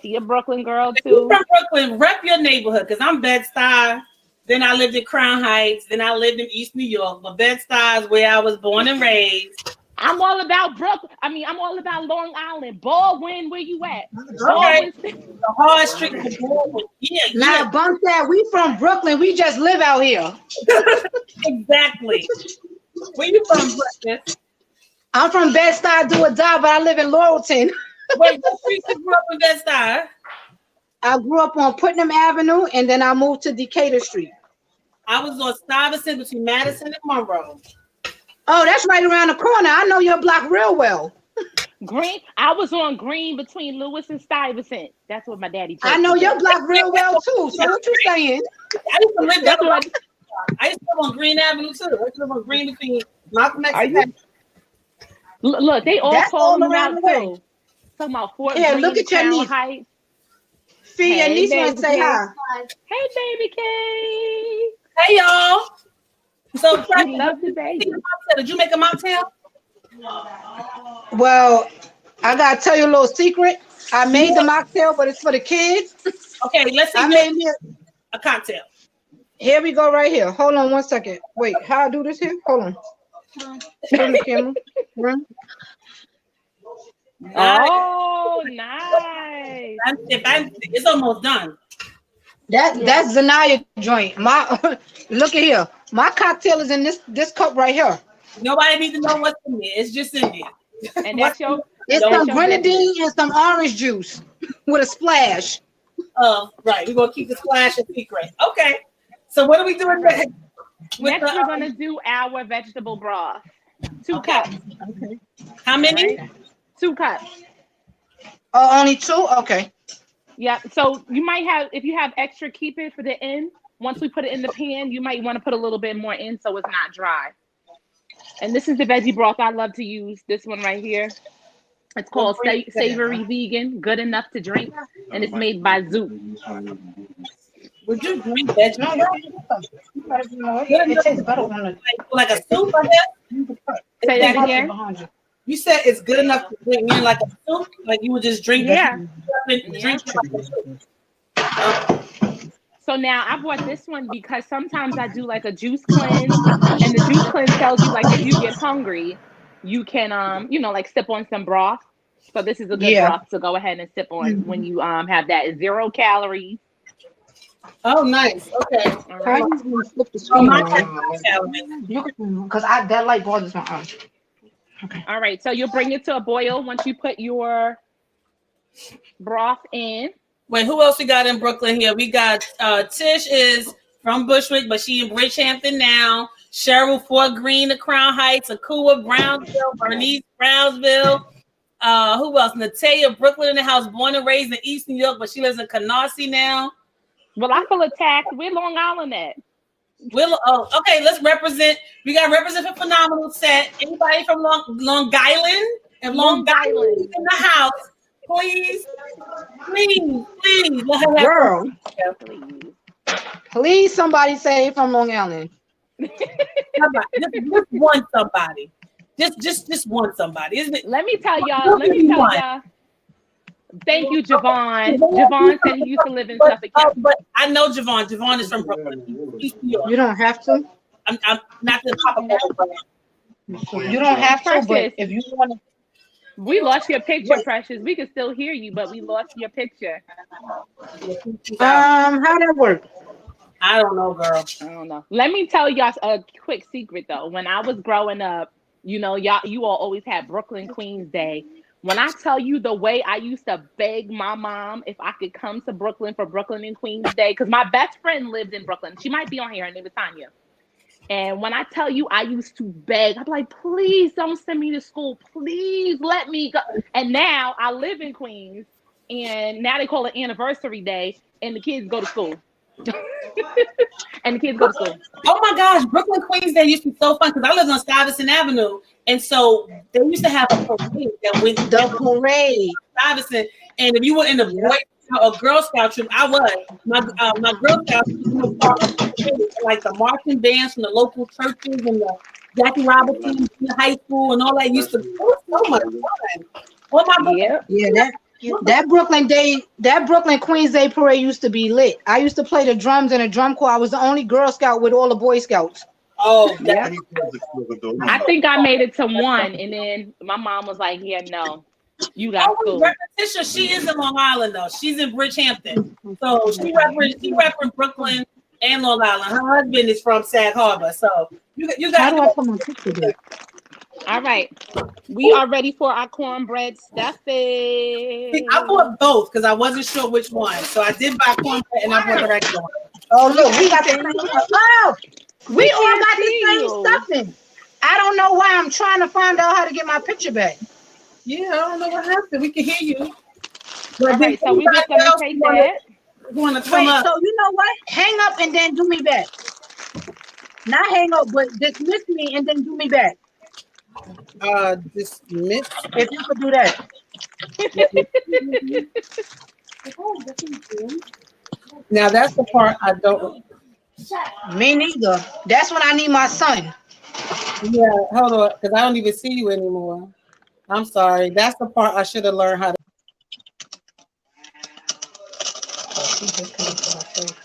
she a Brooklyn girl too. From Brooklyn, rep your neighborhood because I'm Bed-Stuy. Then I lived in Crown Heights. Then I lived in East New York. But Bed-Stuy is where I was born and raised. I'm all about Brooklyn. I'm all about Long Island. Baldwin, where you at? Okay. The hard street of Baldwin. Now, bump that. We from Brooklyn. We just live out here. Exactly. Where you from, Brooklyn? I'm from Bed-Stuy, do or die, but I live in Laurelton. Wait, what street you grew up in Bed-Stuy? I grew up on Putnam Avenue, and then I moved to Decatur Street. I was on Stuyvesant between Madison and Monroe. Oh, that's right around the corner. I know your block real well. Green. I was on Green between Lewis and Stuyvesant. That's what my daddy told I know me. your block real well too. So what you saying? I used to live there. I used to live on Green Avenue too. I used to live on Green between Malcolm X and Look, they all calling me out too. Talking about Fort Yeah, Greene, look at your niece. Heights. Fee, your niece want to say hi. Hey, baby K. Hey, y'all. So, love the baby. Did you make a mocktail? Well, I gotta tell you a little secret. I made the mocktail, but it's for the kids. Okay, let's see. I made a cocktail. Here we go, right here. Hold on 1 second. Wait, how I do this here? Hold on. Turn the camera. Run. Oh, nice. It's almost done. That's Zanaya joint. Look at here. My cocktail is in this cup right here. Nobody needs to know what's in there. It's just in there. And that's your. It's some grenadine and some orange juice with a splash. Right. We're gonna keep the splash a secret. Okay. So what are we doing next? Next, we're gonna do our vegetable broth. 2 cups. Okay. How many? Right? 2 cups. Oh, only 2? Okay. Yeah. So you might have, if you have extra, keep it for the end. Once we put it in the pan, you might want to put a little bit more in so it's not dry. And this is the veggie broth I love to use. This one right here. It's called Savory Vegan, good enough to drink, and it's made by Zoop. Would you drink veggie? No, it tastes better on the like a soup, I guess? Say that again. You said it's good enough to drink in like a soup? Like you would just drink Yeah. drink So now I bought this one because sometimes I do like a juice cleanse, and the juice cleanse tells you like if you get hungry, you can like sip on some broth. So this is a good broth to go ahead and sip on when you have that 0 calories. Oh, nice. Okay. All right. Flip the screen because that light bothers my eyes. Okay. All right. So you'll bring it to a boil once you put your broth in. Wait, who else we got in Brooklyn here? We got Tish is from Bushwick, but she in Bridgehampton now. Cheryl, Fort Greene to Crown Heights. Akua, Brownsville. Bernice, Brownsville. Who else? Natea, Brooklyn in the house, born and raised in East New York, but she lives in Canarsie now. Well, I feel attacked. Where Long Island at? Okay, let's represent. We got represent for Phenomenal Set. Anybody from Long Island? And Long Island in the house. Please. Girl. Please, somebody say from Long Island. Just want somebody. Just want somebody, isn't it? Let me tell y'all. Thank you, Javon. Javon said he used to live in Suffolk County. But I know Javon. Javon is from Brooklyn. You don't have to. I'm not the top of that. You don't have to, but if you want to. We lost your picture, Precious. We can still hear you, but we lost your picture. How that work? I don't know, girl. I don't know. Let me tell y'all a quick secret though. When I was growing up, you all always had Brooklyn Queens Day. When I tell you the way I used to beg my mom if I could come to Brooklyn for Brooklyn and Queens Day, because my best friend lived in Brooklyn. She might be on here. Her name is Tanya. And when I tell you I used to beg, I'm like, please don't send me to school. Please let me go. And now I live in Queens, and now they call it anniversary day, and the kids go to school. And the kids go to school. Oh my gosh, Brooklyn Queens Day used to be so fun because I lived on Stuyvesant Avenue, and so they used to have a parade that went Stuyvesant. And if you were in the Boy Scout or Girl Scout troop, I was my Girl Scout was part of the parade, like the marching bands from the local churches and the Jackie Robinson High School and all that used to be so much fun. Oh my God. Yeah, that Brooklyn Queens Day parade used to be lit. I used to play the drums in a drum corps. I was the only Girl Scout with all the Boy Scouts. Oh, yeah. I think I made it to one, and then my mom was like, "Yeah, no, you got school." Tisha, she is in Long Island though. She's in Bridgehampton, so she represents Brooklyn and Long Island. Her husband is from Sag Harbor, so you got. How do I put my picture there? All right, we are ready for our cornbread stuffing. I bought both because I wasn't sure which one, so I did buy cornbread and I bought the regular one. Oh look, we got the same. We all got the same stuffing. I don't know why. I'm trying to find out how to get my picture back. Yeah, I don't know what happened. We can hear you. All right, so we just gonna take that. Want to come up? So you know what? Hang up and then do me back. Not hang up, but dismiss me and then do me back. Dismiss. If you could do that. Now that's the part I don't. Me neither. That's when I need my son. Yeah, hold on, because I don't even see you anymore. I'm sorry. That's the part I should have learned how to.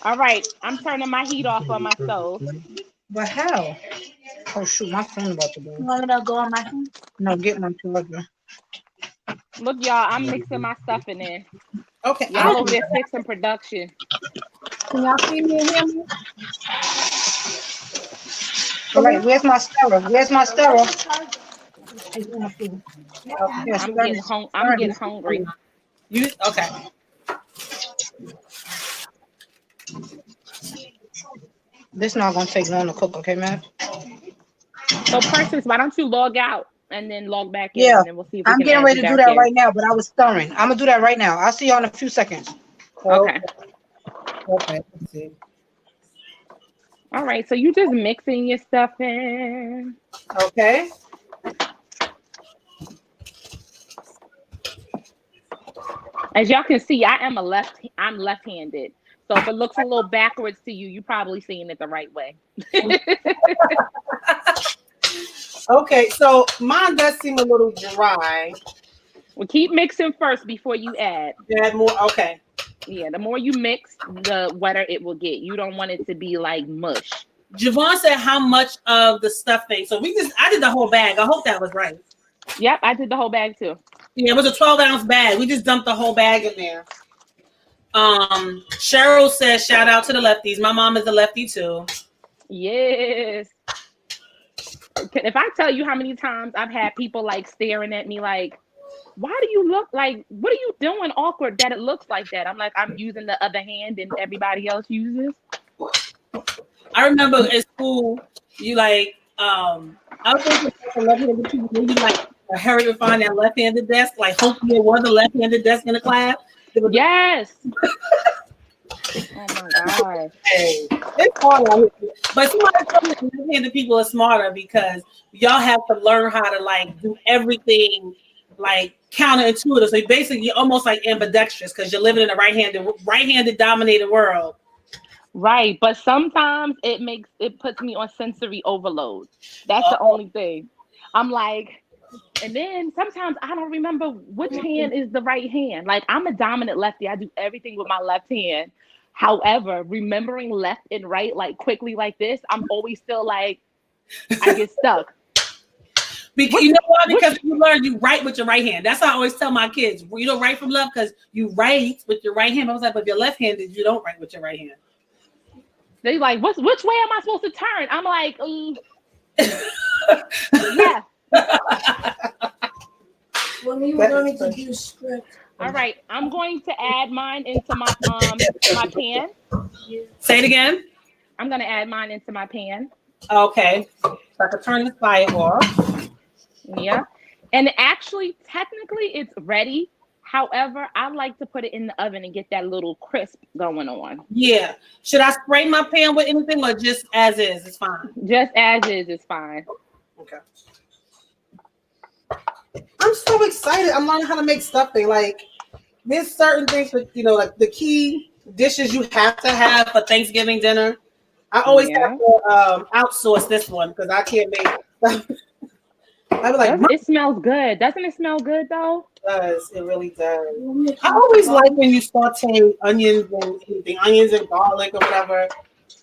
All right, I'm turning my heat off on my stove. But how? Oh shoot, my phone about to go. You want me to go on my phone? No, get my charger. Look, y'all, I'm mixing my stuffing in. Okay, Y'all over there fixing production. Can y'all see me and hear me? All right, where's my stirrer? Where's my stirrer? I'm getting hungry. Okay. This not gonna take long to cook, okay, man? So, Princess, why don't you log out and then log back in? Yeah, and then we'll see if we I'm can getting ready to do that in. right now, but I was stirring. I'm gonna do that right now. I'll see y'all in a few seconds. Okay. Okay. Let's see. All right, so you just mixing your stuff in. Okay. As y'all can see, I'm left-handed. So if it looks a little backwards to you, you probably seeing it the right way. Okay, so mine does seem a little dry. Well, keep mixing first before you add. Add more. Okay. Yeah, the more you mix, the wetter it will get. You don't want it to be like mush. Javon said how much of the stuffing. So I did the whole bag. I hope that was right. Yep, I did the whole bag too. Yeah, it was a 12-ounce bag. We just dumped the whole bag in there. Cheryl says, shout out to the lefties. My mom is a lefty too. Yes. If I tell you how many times I've had people like staring at me like, why do you look like, what are you doing awkward that it looks like that? I'm like, I'm using the other hand and everybody else uses. I remember at school, you like, I was thinking for left-handed people, maybe like hurry to find that left-handed desk. Like, hopefully there was a left-handed desk in the class. Yes. Oh my God. Hey, it's hard out here. But somebody told me left-handed people are smarter because y'all have to learn how to like do everything like counterintuitive. So basically you're almost like ambidextrous because you're living in a right-handed dominated world. Right, but sometimes it puts me on sensory overload. That's the only thing. I'm like, and then sometimes I don't remember which hand is the right hand. Like I'm a dominant lefty. I do everything with my left hand. However, remembering left and right like quickly like this, I'm always still like I get stuck. Because you know why? Because you learn you write with your right hand. That's how I always tell my kids. You don't write from left because you write with your right hand. I was like, but if you're left-handed, you don't write with your right hand. They like, which way am I supposed to turn? I'm like, yeah. When you learning to do script. All right, I'm going to add mine into my pan. Say it again. I'm gonna add mine into my pan. Okay. So I can turn the fire off. Yeah. And actually, technically, it's ready. However, I like to put it in the oven and get that little crisp going on. Yeah. Should I spray my pan with anything or just as is? It's fine. Just as is fine. Okay. I'm so excited. I'm learning how to make stuffing. Like, there's certain things that, like the key dishes you have to have for Thanksgiving dinner. I always have to outsource this one because I can't make stuff. I be like, it smells good. Doesn't it smell good though? It does. It really does. I always like when you saute onions and anything, onions and garlic or whatever.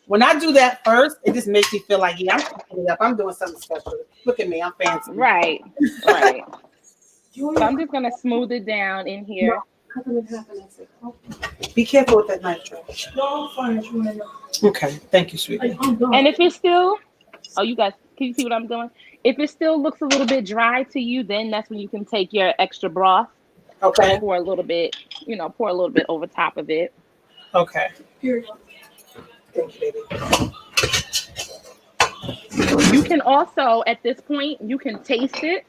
When I do that first, it just makes me feel like, yeah, I'm cooking it up. I'm doing something special. Look at me, I'm fancy. Right. So I'm just gonna smooth it down in here. Be careful with that knife, Trish. No, I'm fine. Okay, thank you, sweetie. And if it's still, you guys, can you see what I'm doing? If it still looks a little bit dry to you, then that's when you can take your extra broth. Okay. Pour a little bit, pour a little bit over top of it. Okay. Here you go. Thank you, baby. You can also, at this point, you can taste it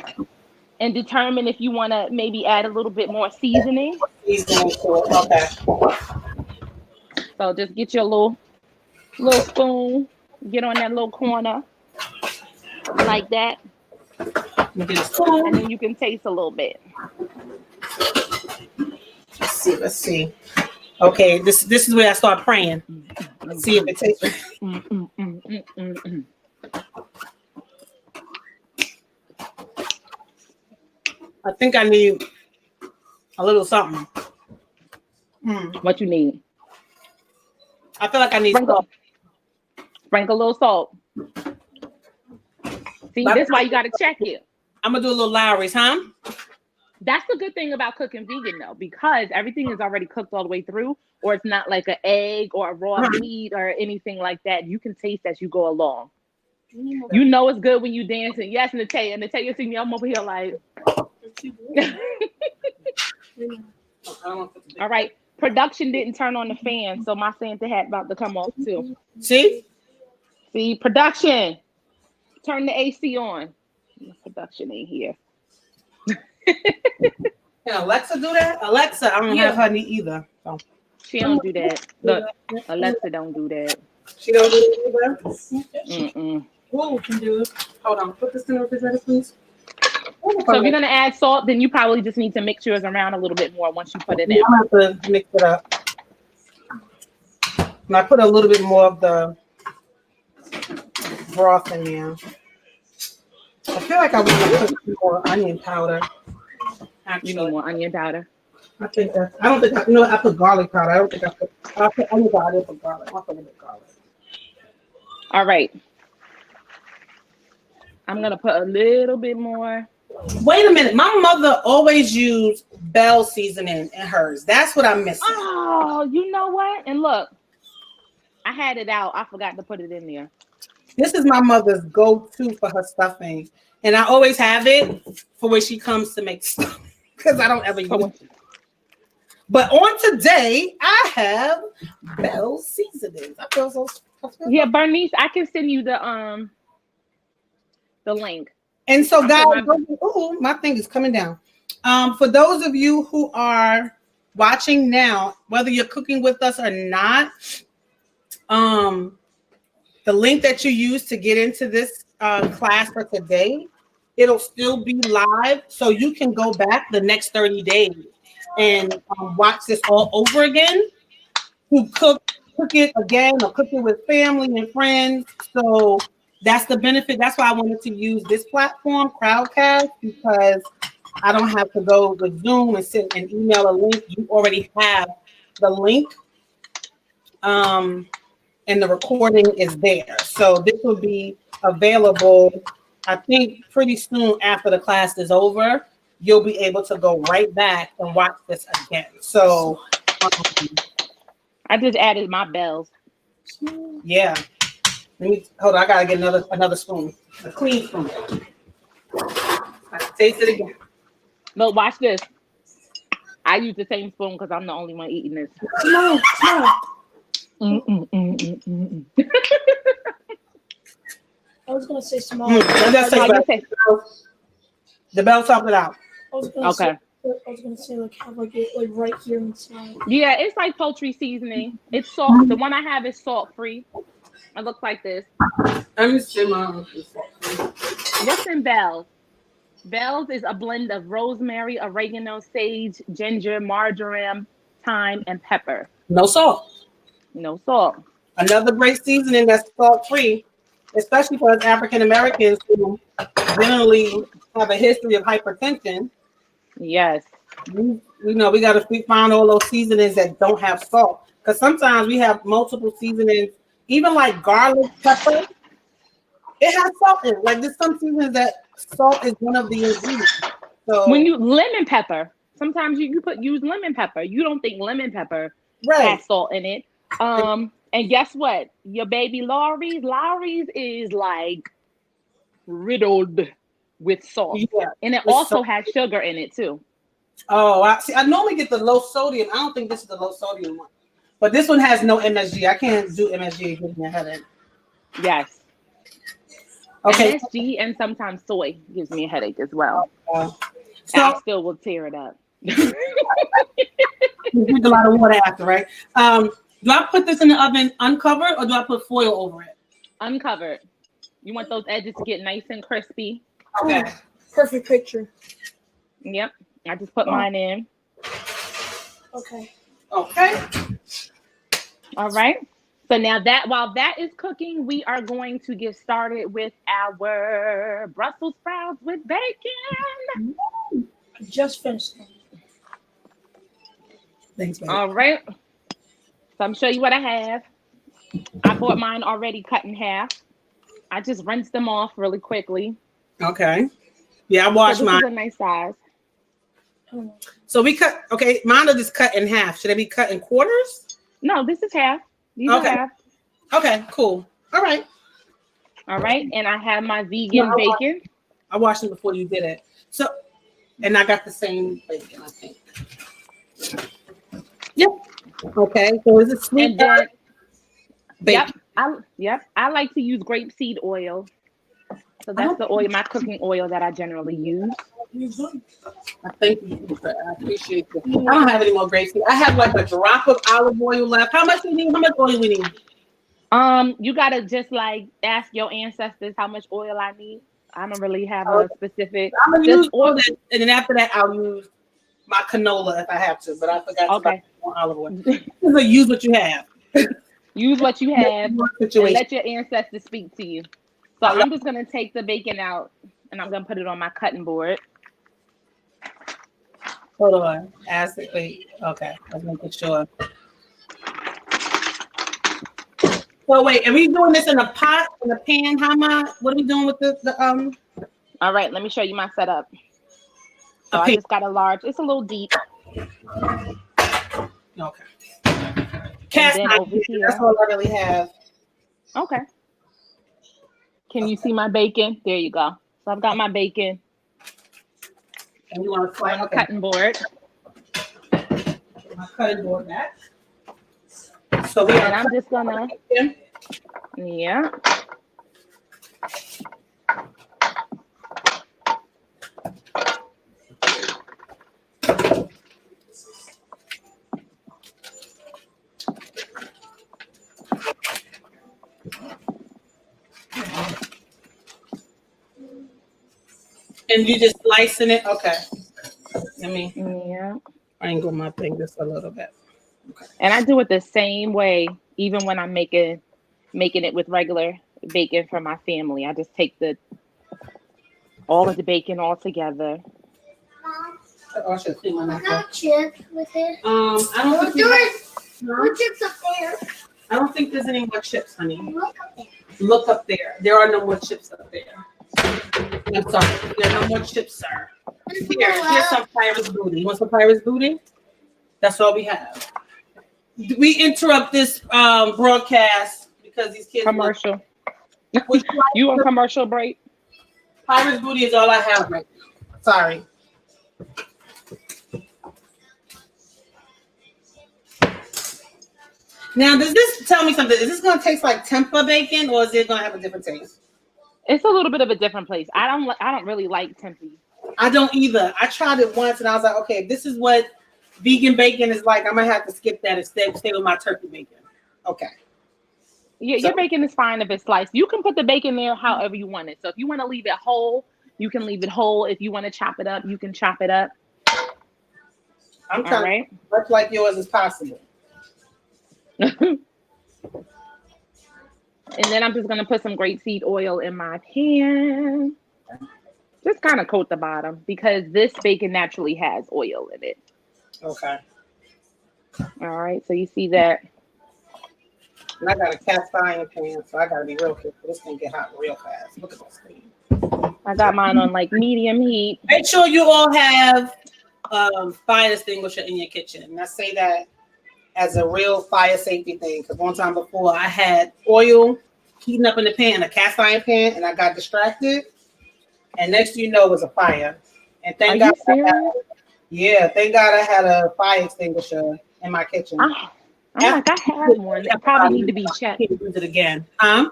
and determine if you want to maybe add a little bit more seasoning. Okay. So just get your little spoon, get on that little corner like that, and then you can taste a little bit. Let's see. Okay, this is where I start praying. Let's see if it tastes right. I think I need a little something. What you need? I feel like I need salt. Sprinkle a little salt. See, that's why you got to check it. I'm going to do a little Lowry's, huh? That's the good thing about cooking vegan, though, because everything is already cooked all the way through, or it's not like an egg or a raw meat or anything like that. You can taste as you go along. You know it's good when you dancing. Yes, Natalia see me. I'm over here like. All right. Production didn't turn on the fan, so my Santa hat about to come off too. See, production. Turn the AC on. Production ain't here. Can Alexa do that? Alexa, I don't have her either. So. She don't do that. Look, Alexa don't do that. She don't do it either? Who can do it? Hold on. Put this in the refrigerator, please. So if you're gonna add salt, then you probably just need to mix yours around a little bit more once you put it in. I'm gonna have to mix it up. And I put a little bit more of the broth in there. I feel like I want to put more onion powder. Actually. You need more onion powder. I think that's. I don't think I. You know, I put garlic powder. I don't think I put. I put onion powder. I didn't put garlic. I'll put a little bit garlic. All right. I'm gonna put a little bit more. Wait a minute. My mother always used Bell seasoning in hers. That's what I'm missing. Oh, you know what? And look, I had it out. I forgot to put it in there. This is my mother's go-to for her stuffing, and I always have it for when she comes to make stuff because I don't ever use it. But on today, I have Bell seasonings. I feel so. Yeah, Bernice, I can send you the link. And so, guys, ooh, my thing is coming down. For those of you who are watching now, whether you're cooking with us or not, the link that you use to get into this class for today, it'll still be live, so you can go back the next 30 days and watch this all over again. To cook it again, or cook it with family and friends. So that's the benefit. That's why I wanted to use this platform, Crowdcast, because I don't have to go with Zoom and sit and email a link. You already have the link, and the recording is there. So this will be available, I think, pretty soon after the class is over. You'll be able to go right back and watch this again. So I just added my bells. yeah. Let me hold on. I gotta get another spoon, a clean spoon. I can taste it again. Look, watch this. I use the same spoon because I'm the only one eating this. No. I was gonna say small. The bell top it out. I was gonna say like have like it like right here inside. Yeah, it's like poultry seasoning. It's salt. The one I have is salt free. It looks like this. Let me see my. What's in Bell's? Bell's is a blend of rosemary, oregano, sage, ginger, marjoram, thyme, and pepper. No salt. No salt. Another great seasoning that's salt free, especially for us African Americans who generally have a history of hypertension. Yes. We know we got to find all those seasonings that don't have salt, because sometimes we have multiple seasonings, even like garlic pepper. It has salt in it. Like there's some seasonings that salt is one of the ingredients. So when you lemon pepper, sometimes you use lemon pepper. You don't think lemon pepper has salt in it. And guess what? Your baby Lawry's is like riddled with salt. Yeah, and it also has sugar in it too. Oh, I normally get the low sodium. I don't think this is the low sodium one. But this one has no MSG. I can't do MSG. It gives me a headache. Yes. Okay. MSG and sometimes soy gives me a headache as well. So I still will tear it up. You drink a lot of water after, right? Do I put this in the oven uncovered or do I put foil over it? Uncovered. You want those edges to get nice and crispy. Okay. Perfect picture. Yep. I just put mine in. Okay. All right. So now while that is cooking, we are going to get started with our Brussels sprouts with bacon. I just finished them. Thanks, baby. All right. So I'm show you what I have. I bought mine already cut in half. I just rinsed them off really quickly. Okay. Yeah, I washed mine. This is a nice size. So we cut. Okay, mine are just cut in half. Should they be cut in quarters? No, this is half. These are half. Okay, cool. All right. And I have my vegan bacon. I washed them before you did it. So, and I got the same bacon, I think. Yep. Okay. So is it sweet? Bacon. Yep. I like to use grapeseed oil. So that's the oil, my cooking oil that I generally use. I thank you. I appreciate it. I don't have any more grapeseed. I have like a drop of olive oil left. How much do we need? How much oil we need? You gotta just like ask your ancestors how much oil I need. I don't really have Oh, a specific. I'm gonna Just use all oil. that, and then after that, I'll use my canola if I have to. But I forgot to buy Okay. more olive oil. So use what you have. Use what you have and Situation. let your ancestors speak to you. So I love. I'm just gonna take the bacon out and I'm gonna put it on my cutting board. Hold on. Acid. Wait. Okay. Let's make it sure. So wait, are we doing this in a pot, in a pan? How am I? What are we doing with the All right, let me show you my setup. a So I pan? just got a large. It's a little deep, Okay. and Cast then iron over pan. That's here. all I really have. Okay. Can you Okay. see my bacon? There you go. So I've got my bacon And you want to on slice? the Okay. cutting board, My cutting board back. So we and are I'm cutting just gonna, bacon. yeah. And you just slicing it. Okay. Let me Yeah. angle my thing just a little bit. Okay. And I do it the same way, even when I'm making it with regular bacon for my family. I just take the all of the bacon all together. Mom, Oh, I should clean my I knife. got chips with it. I don't think we Do have, it. Put chips up there. I don't think there's any more chips, honey. Look up there. Look up there. There are no more chips up there. I'm sorry. There are no more chips, sir. Here's some pirate's booty. You want some pirate's booty? That's all we have. We interrupt this broadcast because these kids want. Commercial. Would you You on like commercial break? pirate's booty is all I have right now. Sorry. Now, does this tell me something? Is this going to taste like tempeh bacon, or is it going to have a different taste? It's a little bit of a different place. I don't really like tempeh. I don't either. I tried it once, and I was like, okay, if this is what vegan bacon is like, I'm gonna have to skip that and stay with my turkey bacon. Okay. Yeah, So your bacon is fine if it's sliced. You can put the bacon there however you want it. So if you want to leave it whole, you can leave it whole. If you want to chop it up, you can chop it up. I'm All trying right. to be much like yours as possible. And then I'm just gonna put some grapeseed oil in my pan. Just kind of coat the bottom because this bacon naturally has oil in it. Okay. All right, so you see that. And I got a cast iron pan, so I gotta be real careful. This thing get hot real fast. Look at this thing. I got mine on like medium heat. Make sure you all have fire extinguisher in your kitchen. And I say that as a real fire safety thing, because one time before I had oil heating up in the pan, a cast iron pan, and I got distracted. And next thing you know, it was a fire. And Are thank you God, serious? thank God I had a fire extinguisher in my kitchen. I'm like, I have one. It probably need to be checked. Can't use it again. I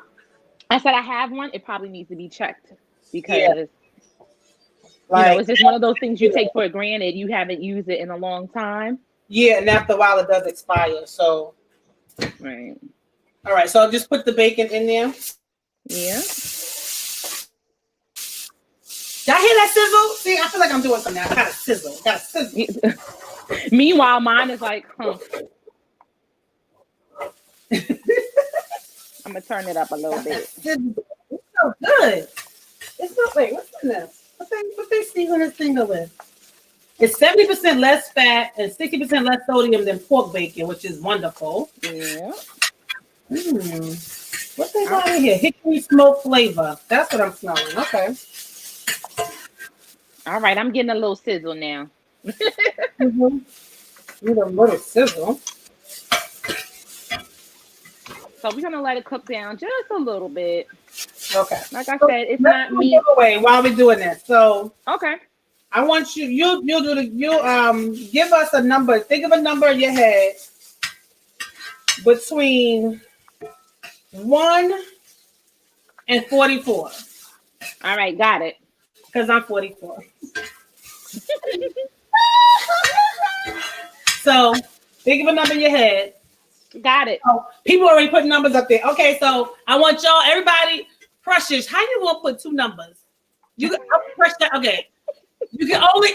said I have one. It probably needs to be checked because Yeah. it's just one of those things you take for granted. You haven't used it in a long time. Yeah, and after a while it does expire. So, Right. all right. So I'll just put the bacon in there. Yeah. Y'all hear that sizzle? See, I feel like I'm doing something. I got a sizzle. Got a sizzle. Meanwhile, mine is like, I'm gonna turn it up a little bit. It's so good. It's not. Wait, what's in this? What they season this thing with? It's 70% less fat and 60% less sodium than pork bacon, which is wonderful. Yeah. What they got in here? Hickory smoke flavor. That's what I'm smelling. Okay. All right, I'm getting a little sizzle now. Mm-hmm. Need a little sizzle. So we're gonna let it cook down just a little bit. Okay. Like I said, it's not meat. Giveaway while we're doing this. So Okay. I want you'll give us a number. Think of a number in your head between 1 and 44. All right, got it. Because I'm 44. So think of a number in your head. Got it. Oh, people already put numbers up there. Okay, so I want y'all, everybody, Precious, how you want to put two numbers? You can press that. Okay, you can only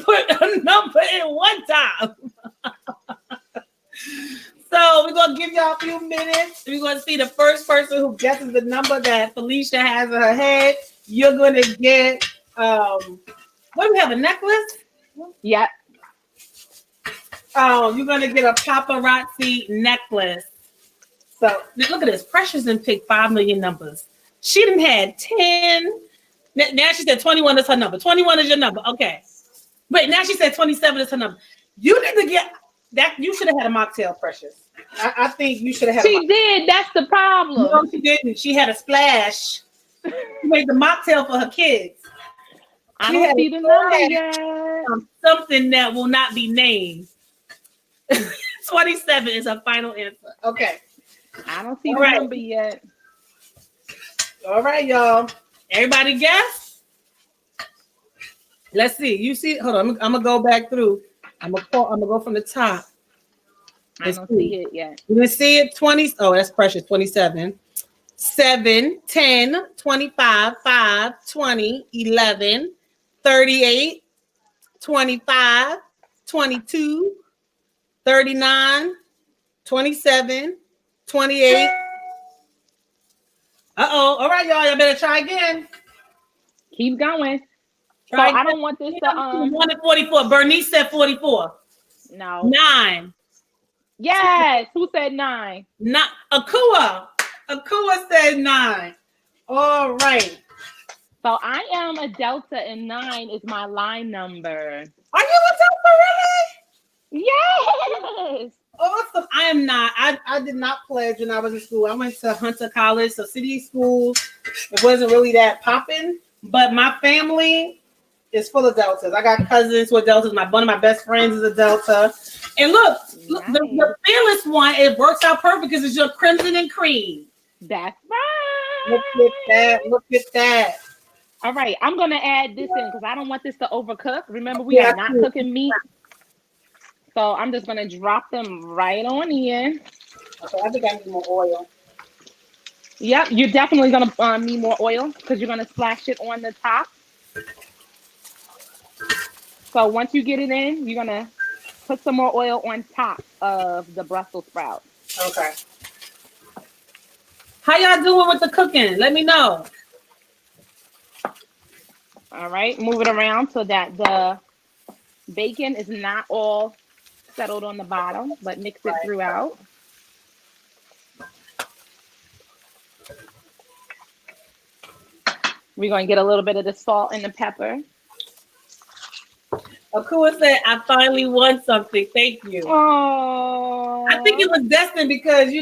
put a number in one time. So we're gonna give y'all a few minutes. We're gonna see the first person who guesses the number that Philesha has in her head. You're gonna get what do we have? A necklace? Yep. Oh, you're gonna get a paparazzi necklace. So look at this. Precious and picked 5 million numbers. She done had 10. Now she said 21 is her number. 21 is your number. Okay. Wait, now she said 27 is her number. You need to get that. You should have had a mocktail, Precious. I think you should have had She did. That's the problem. No, she didn't. She had a splash. She made the mocktail for her kids. I don't see the number yet. Something that will not be named. 27 is her final answer. Okay. I don't see the number yet. All right, y'all. Everybody guess? Let's see. You see? Hold on. I'm gonna go back through. I'm gonna go from the top. I don't see it yet. You can see it 20. Oh, that's Precious. 27. 7, 10, 25, 5, 20, 11, 38, 25, 22, 39, 27, 28. Uh-oh. All right, y'all. Y'all better try again. Keep going. Try so I don't want this to 1 to 44. Bernice said 44. No. 9. Yes. Who said 9? Not Akua. Akua said 9. All right. So I am a Delta and 9 is my line number. Are you a Delta, really? Yes. Awesome. I am not. I did not pledge when I was in school. I went to Hunter College, so city schools. It wasn't really that popping, but my family is full of Deltas. I got cousins who are Deltas. One of my best friends is a Delta. And look, nice. the fearless one, it works out perfect because it's your crimson and cream. That's right. Look at that. Look at that. All right. I'm going to add this in because I don't want this to overcook. Remember, we are not cooking meat. So I'm just going to drop them right on in. Okay, I think I need more oil. Yep, you're definitely going to need more oil because you're going to splash it on the top. So once you get it in, you're going to put some more oil on top of the Brussels sprouts. Okay. How y'all doing with the cooking? Let me know. All right, move it around so that the bacon is not all settled on the bottom, but mix it throughout. We're going to get a little bit of the salt and the pepper. Akua said, I finally won something. Thank you. Oh. I think it was destined because,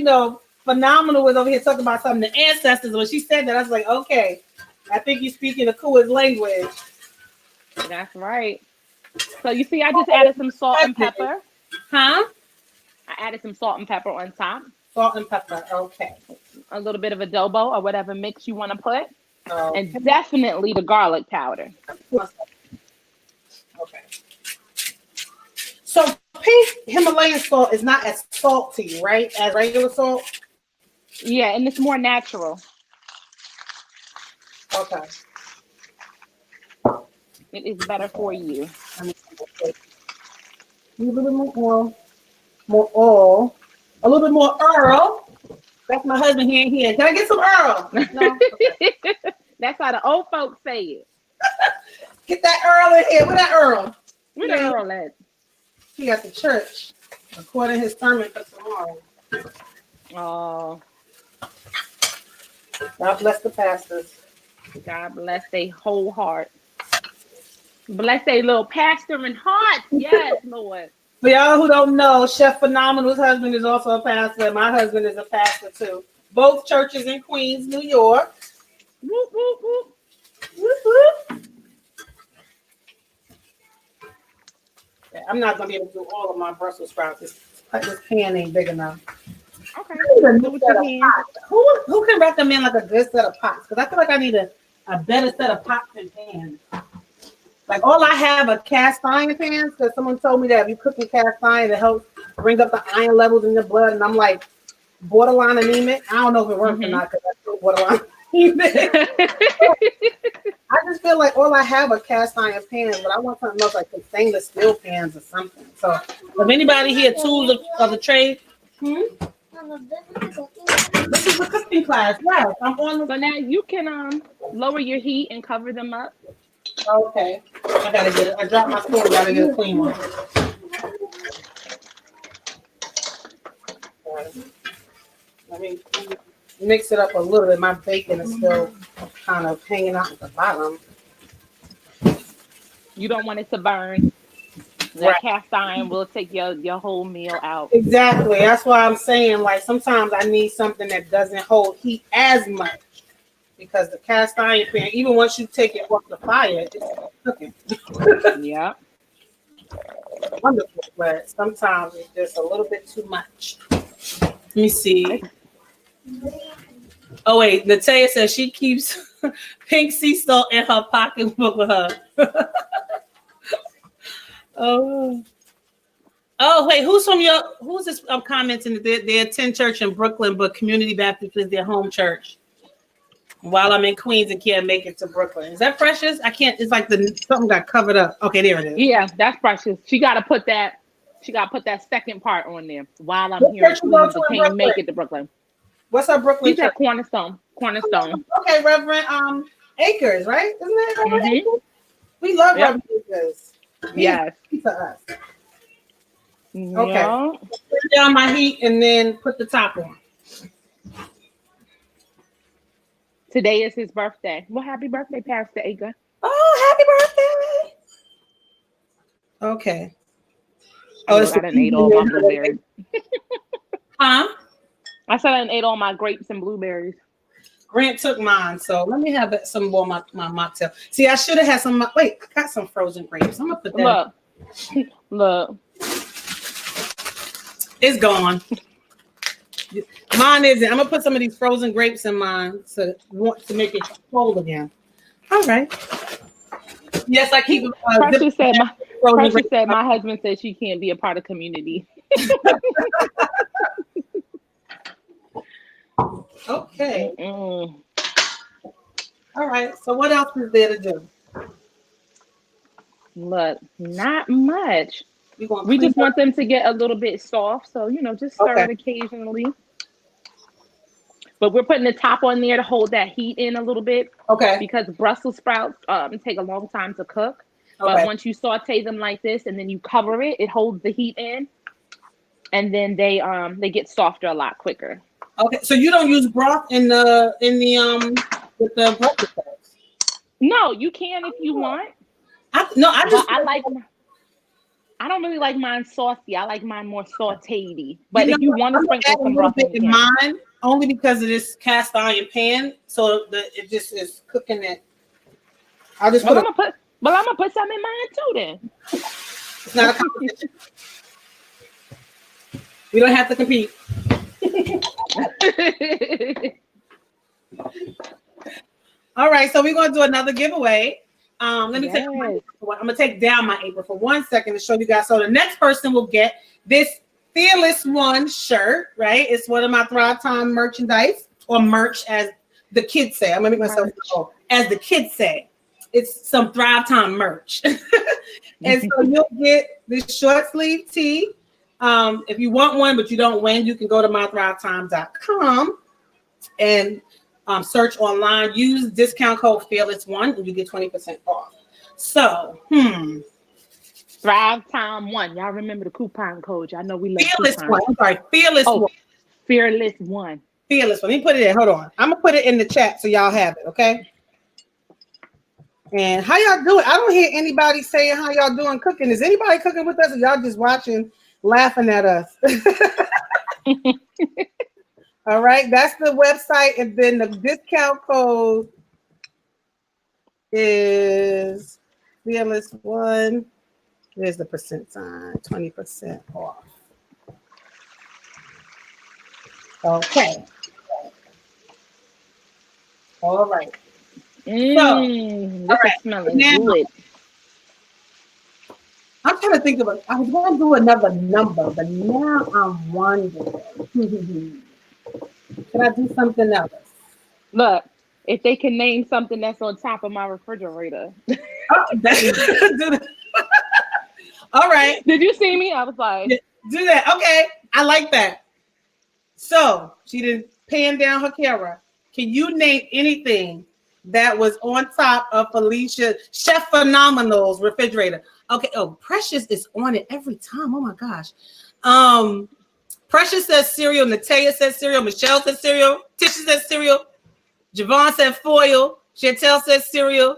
Phenomenal was over here talking about something, the ancestors. When she said that, I was like, okay, I think you're speaking Akua's language. That's right. So you see, I just added some salt and pepper. Huh? I added some salt and pepper on top. Salt and pepper, okay. A little bit of adobo or whatever mix you want to put. Okay. And definitely the garlic powder. Okay. So pink Himalayan salt is not as salty, right, as regular salt? Yeah, and it's more natural. Okay. It is better for you. A little bit more oil, a little bit more Earl. That's my husband. He ain't here. Can I get some Earl? No. Okay. That's how the old folks say it. Get that Earl in here. Where that Earl? Where the Earl at? He got the church, according to his sermon for tomorrow. Oh. God bless the pastors. God bless their whole heart. Bless their little pastoring heart. Yes, Lord. For y'all who don't know, Chef Phenomenal's husband is also a pastor. My husband is a pastor too. Both churches in Queens, New York. Whoop, whoop, whoop. Whoop, whoop. Yeah, I'm not going to be able to do all of my Brussels sprouts. This pan ain't big enough. Okay. Who can recommend like a good set of pots? Because I feel like I need a better set of pots and pans. Like all I have are cast iron pans because someone told me that if you cook in cast iron, it helps bring up the iron levels in your blood, and I'm like borderline anemic. I don't know if it works or not because I'm still borderline anemic. I just feel like all I have are cast iron pans, but I want something else like the stainless steel pans or something. So, if anybody here tools of the trade, this is a cooking class. Yes, I'm on the. So now you can lower your heat and cover them up. Okay, I gotta get it. I dropped my spoon. Gotta get a clean one. Let me mix it up a little bit. My bacon is still kind of hanging out at the bottom. You don't want it to burn. That cast iron will take your whole meal out. Exactly. That's why I'm saying, like, sometimes I need something that doesn't hold heat as much because the cast iron pan, even once you take it off the fire, it's cooking. Yeah. Wonderful, but sometimes it's just a little bit too much. Let me see. Oh wait, Natalia says she keeps pink sea salt in her pocketbook with her. Oh. Oh wait, who's this commenting that they attend church in Brooklyn, but Community Baptist is their home church. While I'm in Queens and can't make it to Brooklyn. Is that Precious? I can't, it's like something got covered up. Okay, there it is. Yeah, that's Precious. She gotta put that second part on there. While I'm here in Queens and can't make it to Brooklyn. What's our Brooklyn church? She's at Cornerstone. Okay, Reverend Acres, right? Isn't that Reverend Acres? We love Reverend Acres. Yes. To us. Okay. Yeah. Put down my heat and then put the top on. Today is his birthday. Well, happy birthday, Pastor Ager. Oh, happy birthday. Okay. Oh, I done ate all my blueberries. Huh? I said I done ate all my grapes and blueberries. Grant took mine, so let me have some more my mocktail. See, I should have had some. Wait, I got some frozen grapes. I'm gonna put that. Look. It's gone. Mine isn't. I'm gonna put some of these frozen grapes in mine to make it cold again. All right. Yes, I keep. Precious said my husband said she can't be a part of community. Okay. All right. So what else is there to do? Look, not much. We just want them to get a little bit soft, so just stir it occasionally. But we're putting the top on there to hold that heat in a little bit. Okay. Because Brussels sprouts take a long time to cook. Okay. But once you saute them like this and then you cover it, it holds the heat in, and then they get softer a lot quicker. Okay, so you don't use broth with the Brussels sprouts? No, you can if you want. I don't really like mine saucy. I like mine more sautéedy. But if you want to sprinkle some broth in mine, only because of this cast iron pan, so it just is cooking it. I'm gonna put some in mine too. Then it's not a competition. We don't have to compete. All right, so we're gonna do another giveaway. Let me take. I'm gonna take down my apron for 1 second to show you guys. So the next person will get this Fearless One shirt. Right, it's one of my Thrive Time merchandise or merch, as the kids say. I'm gonna make myself as the kids say. It's some Thrive Time merch, and so you'll get this short sleeve tee. If you want one, but you don't win, you can go to mythrivetime.com and search online. Use discount code Fearless1 and you get 20% off. So, Thrive Time 1. Y'all remember the coupon code? Y'all know we love Fearless coupons. 1. I'm sorry, Fearless 1. Fearless 1. Fearless 1. Let me put it in. Hold on. I'm gonna put it in the chat so y'all have it, okay? And how y'all doing? I don't hear anybody saying how y'all doing cooking. Is anybody cooking with us, or y'all just watching, laughing at us? All right, that's the website, and then the discount code is Fearless1. There's the percent sign, 20% off. Okay. All right. This is smelling good. I'm trying to think of it. I was going to do another number, but now I'm wondering. Can I do something else? Look, if they can name something that's on top of my refrigerator. Oh, do that. All right. Did you see me? I was like, Do that. Okay. I like that. So she didn't pan down her camera. Can you name anything that was on top of Philesha Chef Phenomenal's refrigerator? Okay. Oh, Precious is on it every time. Oh my gosh. Precious says cereal. Natalia says cereal. Michelle says cereal. Tisha says cereal. Javon said foil. Chantel says cereal.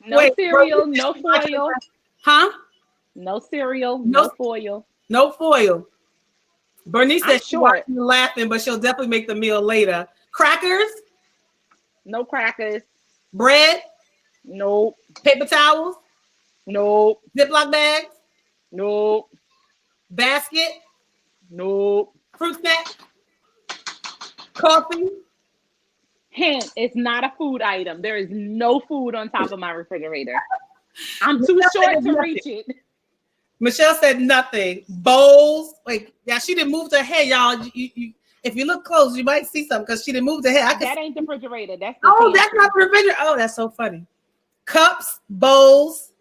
no cereal, no foil. Huh? No cereal, no foil. No foil. Bernice said she's short. watching and laughing, but she'll definitely make the meal later. Crackers? No crackers. Bread? Nope. Paper towels? Nope. Ziploc bags? Nope. Basket? Nope. Fruit snack? Coffee? Hint, it's not a food item. There is no food on top of my refrigerator. I'm too short to reach it. Michelle said nothing. Bowls? Wait, yeah, she didn't move her head, y'all. If you look close, you might see something because she didn't move her head. That ain't the refrigerator. That's the oh, that's not the refrigerator. Oh, that's so funny. Cups, bowls,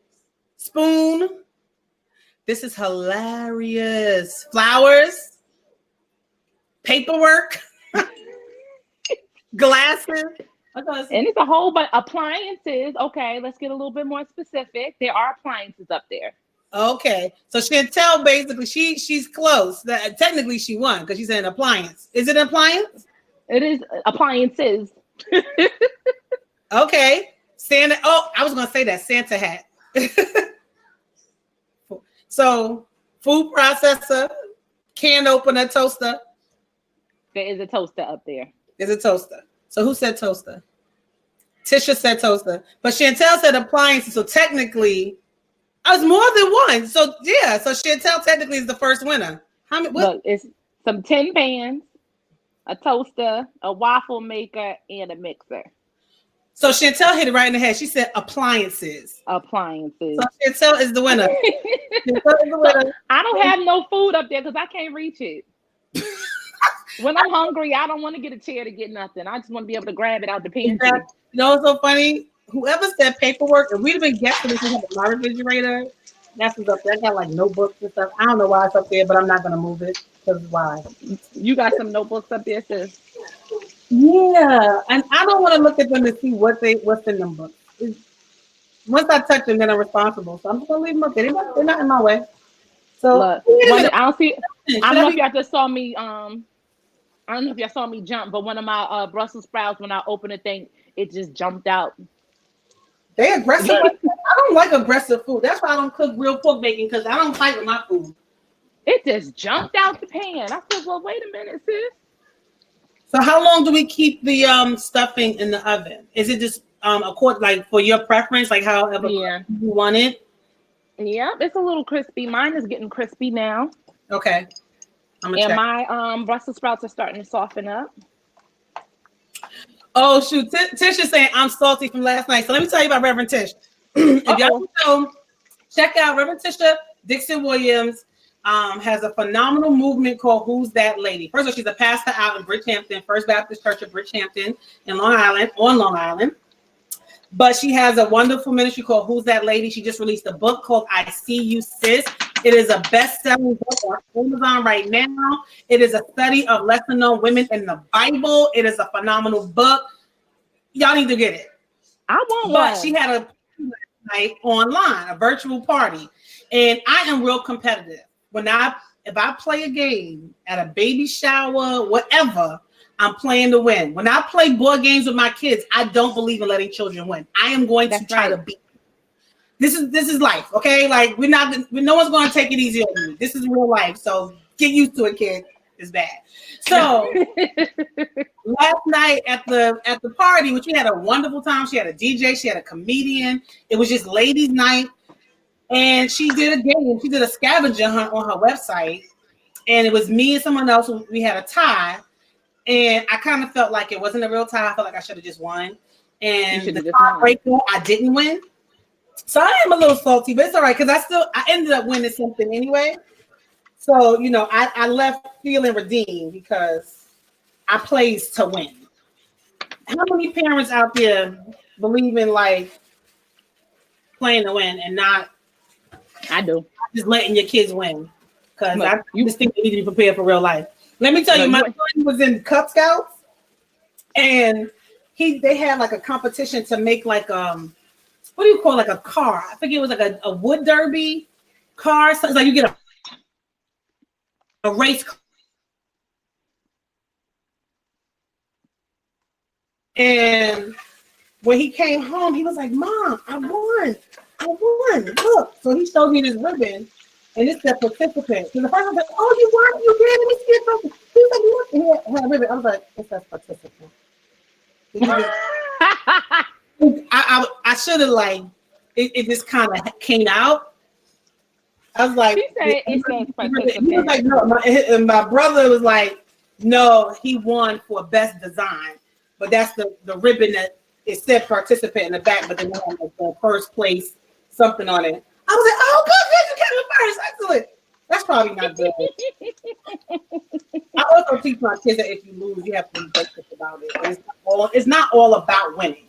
spoon. This is hilarious. Flowers, paperwork, glasses. And it's a whole bunch appliances. Okay, let's get a little bit more specific. There are appliances up there. Okay, so Chantel basically she's close. Technically, she won because she's an appliance. Is it an appliance? It is appliances. Okay, Santa. Oh, I was gonna say that Santa hat. So, food processor, can opener, toaster. There is a toaster up there. There's a toaster. So who said toaster? Tisha said toaster, but Chantel said appliances. So technically, I was more than one. So yeah, so Chantel technically is the first winner. How many? Look, it's some tin pans, a toaster, a waffle maker, and a mixer. So Chantel hit it right in the head. She said appliances. Appliances. So Chantel is the winner. Chantel is the winner. I don't have no food up there because I can't reach it. When I'm hungry, I don't want to get a chair to get nothing. I just want to be able to grab it out the pantry. You know what's so funny? Whoever said paperwork, and we'd have been guessing this in my refrigerator. That's what's up there. I got like notebooks and stuff. I don't know why it's up there, but I'm not gonna move it because why? You got some notebooks up there, sis? Yeah, and I don't want to look at them to see what's in them books. Once I touch them, then I'm responsible. So I'm just gonna leave them up there. They're not in my way. So look, I don't see. I don't know if y'all just saw me. I don't know if y'all saw me jump, but one of my Brussels sprouts, when I opened the thing, it just jumped out. They aggressive. I don't like aggressive food. That's why I don't cook real pork bacon because I don't fight with my food. It just jumped out the pan. I said, "Well, wait a minute, sis." So how long do we keep the stuffing in the oven? Is it just like for your preference, like however you want it? Yeah, it's a little crispy. Mine is getting crispy now. Okay. And my Brussels sprouts are starting to soften up. Oh shoot, Tish is saying I'm salty from last night. So let me tell you about Reverend Tish. If y'all know, check out Reverend Tisha Dixon Williams. Has a phenomenal movement called Who's That Lady? First of all, she's a pastor out in Bridgehampton, First Baptist Church of Bridgehampton in Long Island. But she has a wonderful ministry called Who's That Lady? She just released a book called I See You, Sis. It is a best-selling book on Amazon right now. It is a study of lesser-known women in the Bible. It is a phenomenal book. Y'all need to get it. I want one. But she had a night online, a virtual party. And I am real competitive. If I play a game at a baby shower, whatever, I'm playing to win. When I play board games with my kids, I don't believe in letting children win. I am going to try to beat them. This is life, okay? Like no one's going to take it easy on you. This is real life, so get used to it, kid. It's bad. So last night at the party, which we had a wonderful time. She had a DJ, she had a comedian. It was just ladies' night. And she did a game. She did a scavenger hunt on her website. And it was me and someone else. We had a tie. And I kind of felt like it wasn't a real tie. I felt like I should have just won. And the tiebreaker, I didn't win. So I am a little salty, but it's all right because I ended up winning something anyway. So I left feeling redeemed because I plays to win. How many parents out there believe in like playing to win and not I do. just letting your kids win? Because Look, I just think they need to be prepared for real life. Let me tell you, my son was in Cub Scouts, and they had like a competition to make like what do you call like a car? I think it was like a wood derby car. So it's like you get a race car. And when he came home, he was like, "Mom, I won. I won. Look." So he showed me this ribbon, and it said participant. So the first one was like, "Oh, you won? You did? Let me see it." Something. He was like, "Look." And he had a ribbon. I was like, "It says participant." I should have like it just kind of came out. I was like, She said it says participant. He was like, no, my brother was like, no, he won for best design, but that's the ribbon that it said participant in the back, but then they had like the first place something on it. I was like, oh, good, you came in first, excellent. That's probably not good. I also teach my kids that if you lose, you have to be focused about it. It's not all about winning,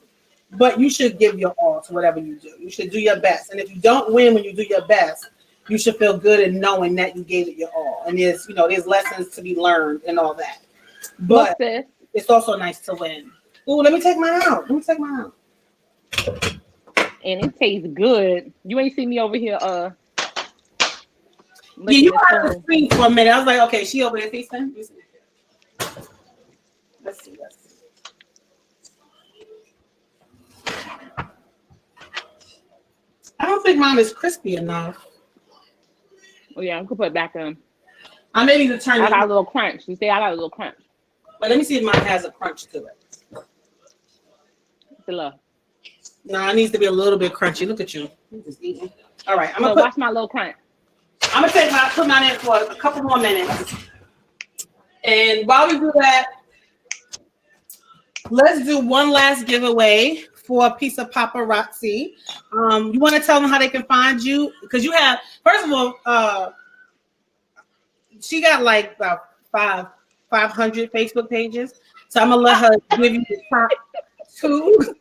but you should give your all to whatever you do. You should do your best, and if you don't win when you do your best, you should feel good in knowing that you gave it your all. And there's lessons to be learned and all that. But it's also nice to win. Ooh, let me take mine out. And it tastes good. You ain't see me over here. Yeah, you had the screen for a minute. I was like, okay, she over there tasting. Let's see. I don't think mine is crispy enough. Oh yeah, I'm gonna put it back in. I may need to turn it. I got a little crunch. You say I got a little crunch. But let me see if mine has a crunch to it. It's a little. No, it needs to be a little bit crunchy. Look at you. You're just eating. All right, watch my little crunch. I'm gonna put mine in for a couple more minutes. And while we do that, let's do one last giveaway for a piece of paparazzi. You want to tell them how they can find you? Because you have, first of all, she got like about 500 Facebook pages. So I'm gonna let her give you the top two.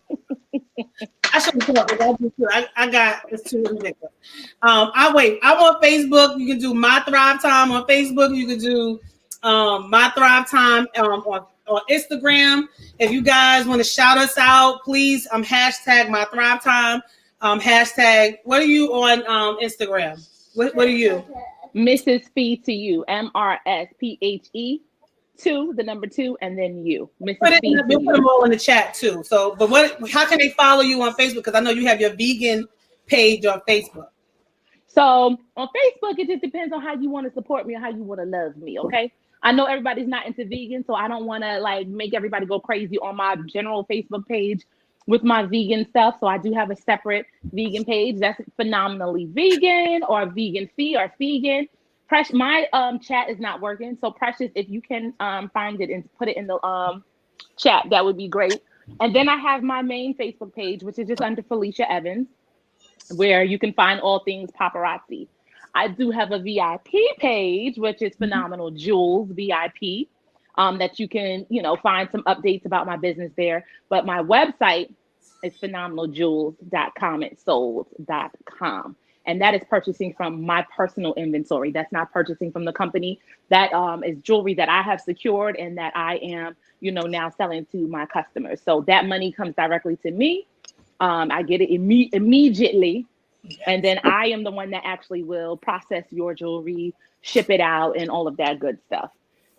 I should have thought that I got it's too ridiculous. I'm on Facebook. You can do My Thrive Time on Facebook. You can do My Thrive Time on Instagram. If you guys want to shout us out, please hashtag My Thrive Time. Hashtag, what are you on Instagram? What are you? Mrs. Fee to you. MRSPHE 2, the number 2, and then you. Mrs. Fee. We'll put them all in the chat too. So, but how can they follow you on Facebook? Because I know you have your vegan page on Facebook. So on Facebook, it just depends on how you want to support me or how you want to love me. Okay. I know everybody's not into vegan, so I don't want to like make everybody go crazy on my general Facebook page with my vegan stuff. So I do have a separate vegan page that's phenomenally vegan or vegan fee or vegan. My chat is not working. So Precious, if you can find it and put it in the chat, that would be great. And then I have my main Facebook page, which is just under Philesha Evans, where you can find all things paparazzi. I do have a VIP page, which is Phenomenal Jewels VIP, that you can, find some updates about my business there. But my website is phenomenaljewels.com. It's sold.com. And that is purchasing from my personal inventory. That's not purchasing from the company. That is jewelry that I have secured and that I am, now selling to my customers. So that money comes directly to me. I get it immediately. And then I am the one that actually will process your jewelry, ship it out, and all of that good stuff.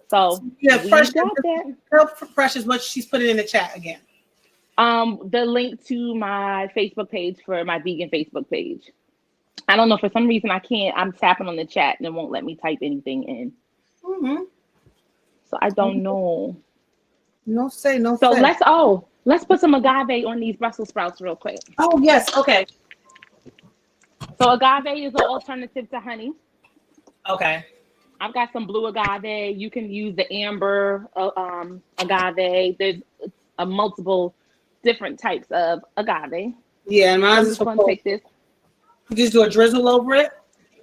So Precious, tell Precious what she's putting in the chat again. The link to my Facebook page for my vegan Facebook page. I don't know, for some reason I can't. I'm tapping on the chat and it won't let me type anything in. Mm-hmm. So I don't know. No say. So let's put some agave on these Brussels sprouts real quick. Oh yes, okay. So agave is an alternative to honey. Okay. I've got some blue agave. You can use the amber agave. There's multiple different types of agave. Yeah, and mine's just going to take this. You just do a drizzle over it.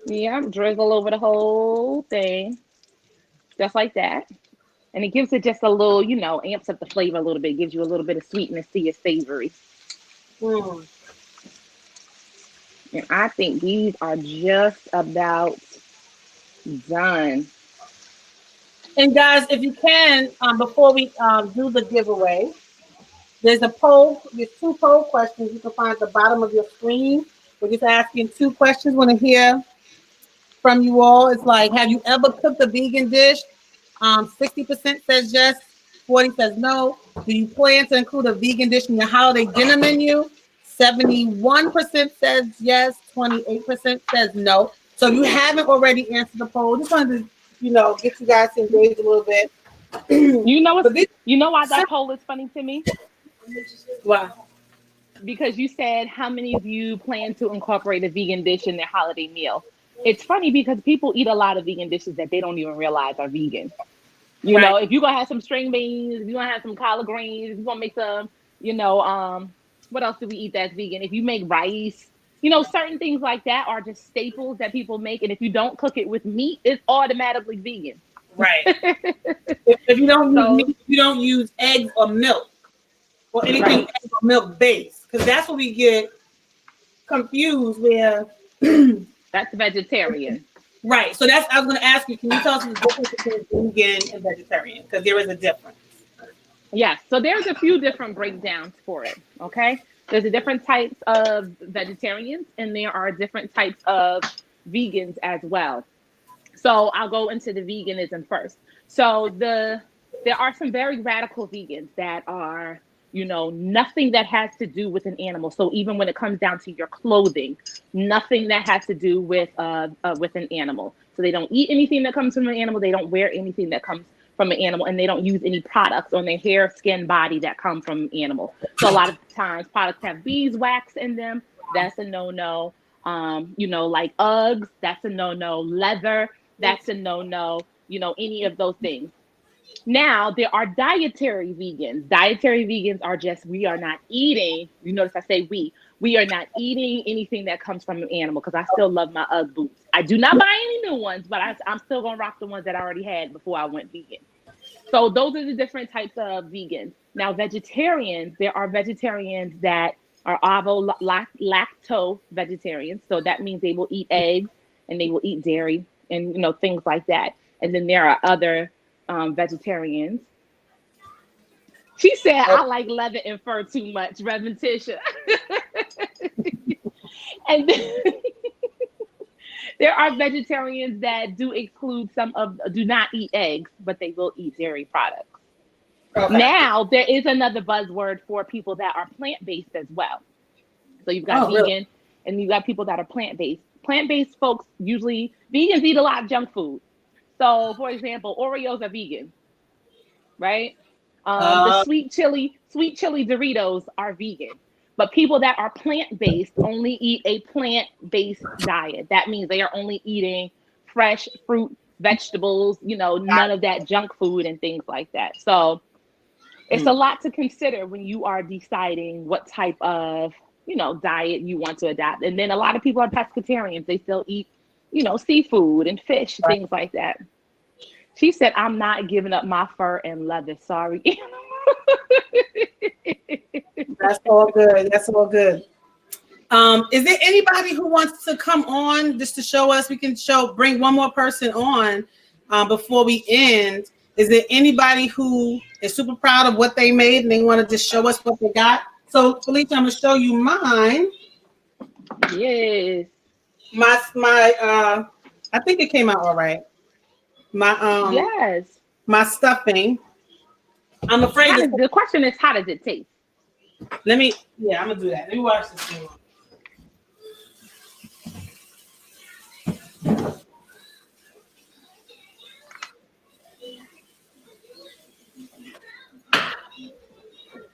Yeah, drizzle over the whole thing, just like that. And it gives it just a little, amps up the flavor a little bit, gives you a little bit of sweetness to your savory. Mm. And I think these are just about done. And guys, if you can, before we do the giveaway, there's a poll. There's two poll questions you can find at the bottom of your screen. We're just asking two questions. Want to hear from you all. It's like, have you ever cooked a vegan dish? 60% says yes, 40 says no. Do you plan to include a vegan dish in your holiday dinner menu? 71% says yes, 28% says no. So if you haven't already answered the poll, just wanted to, get you guys to engage a little bit. You know But this, why that poll is funny to me? wow. Because you said how many of you plan to incorporate a vegan dish in their holiday meal. It's funny because people eat a lot of vegan dishes that they don't even realize are vegan. If you're gonna have some string beans, if you're gonna have some collard greens, if you're gonna make some, what else do we eat that's vegan? If you make rice, certain things like that are just staples that people make. And if you don't cook it with meat, it's automatically vegan. Right. if you don't use So, meat, you don't use eggs or milk or anything egg or milk based, because that's what we get confused where. That's vegetarian. Right. So I was going to ask you, can you tell us the difference between vegan and vegetarian? Because there is a difference. Yes. So there's a few different breakdowns for it. Okay. There's a different types of vegetarians and there are different types of vegans as well. So I'll go into the veganism first. So there are some very radical vegans that are, nothing that has to do with an animal. So even when it comes down to your clothing, nothing that has to do with an animal. So they don't eat anything that comes from an animal. They don't wear anything that comes from an animal, and they don't use any products on their hair, skin, body that come from an animal. So a lot of times products have beeswax in them. That's a no-no. Like Uggs, that's a no-no. Leather, that's a no-no. Any of those things. Now, there are dietary vegans. Dietary vegans are just, we are not eating, you notice I say we are not eating anything that comes from an animal, because I still love my Ugg boots. I do not buy any new ones, but I'm still going to rock the ones that I already had before I went vegan. So those are the different types of vegans. Now, vegetarians, there are vegetarians that are lacto vegetarians. So that means they will eat eggs and they will eat dairy and, things like that. And then there are other vegetarians. She said, I like leather and fur too much, Reverend Tisha. And then, there are vegetarians that do not eat eggs, but they will eat dairy products. Okay. Now, there is another buzzword for people that are plant-based as well. So you've got vegan and you've got people that are plant-based. Plant-based folks, usually, vegans eat a lot of junk food. So, for example, Oreos are vegan, right? The sweet chili Doritos are vegan. But people that are plant-based only eat a plant-based diet. That means they are only eating fresh fruit, vegetables, none of that junk food and things like that. So it's a lot to consider when you are deciding what type of, diet you want to adopt. And then a lot of people are pescatarians. They still eat, seafood and fish, things like that. She said, I'm not giving up my fur and leather. Sorry. That's all good. That's all good. Is there anybody who wants to come on just to show us? We can bring one more person on before we end. Is there anybody who is super proud of what they made and they want to just show us what they got? So, Philesha, I'm going to show you mine. Yes. My I think it came out all right. Yes. My stuffing. I'm afraid the question is, how does it taste? I'm gonna do that. Let me watch this thing.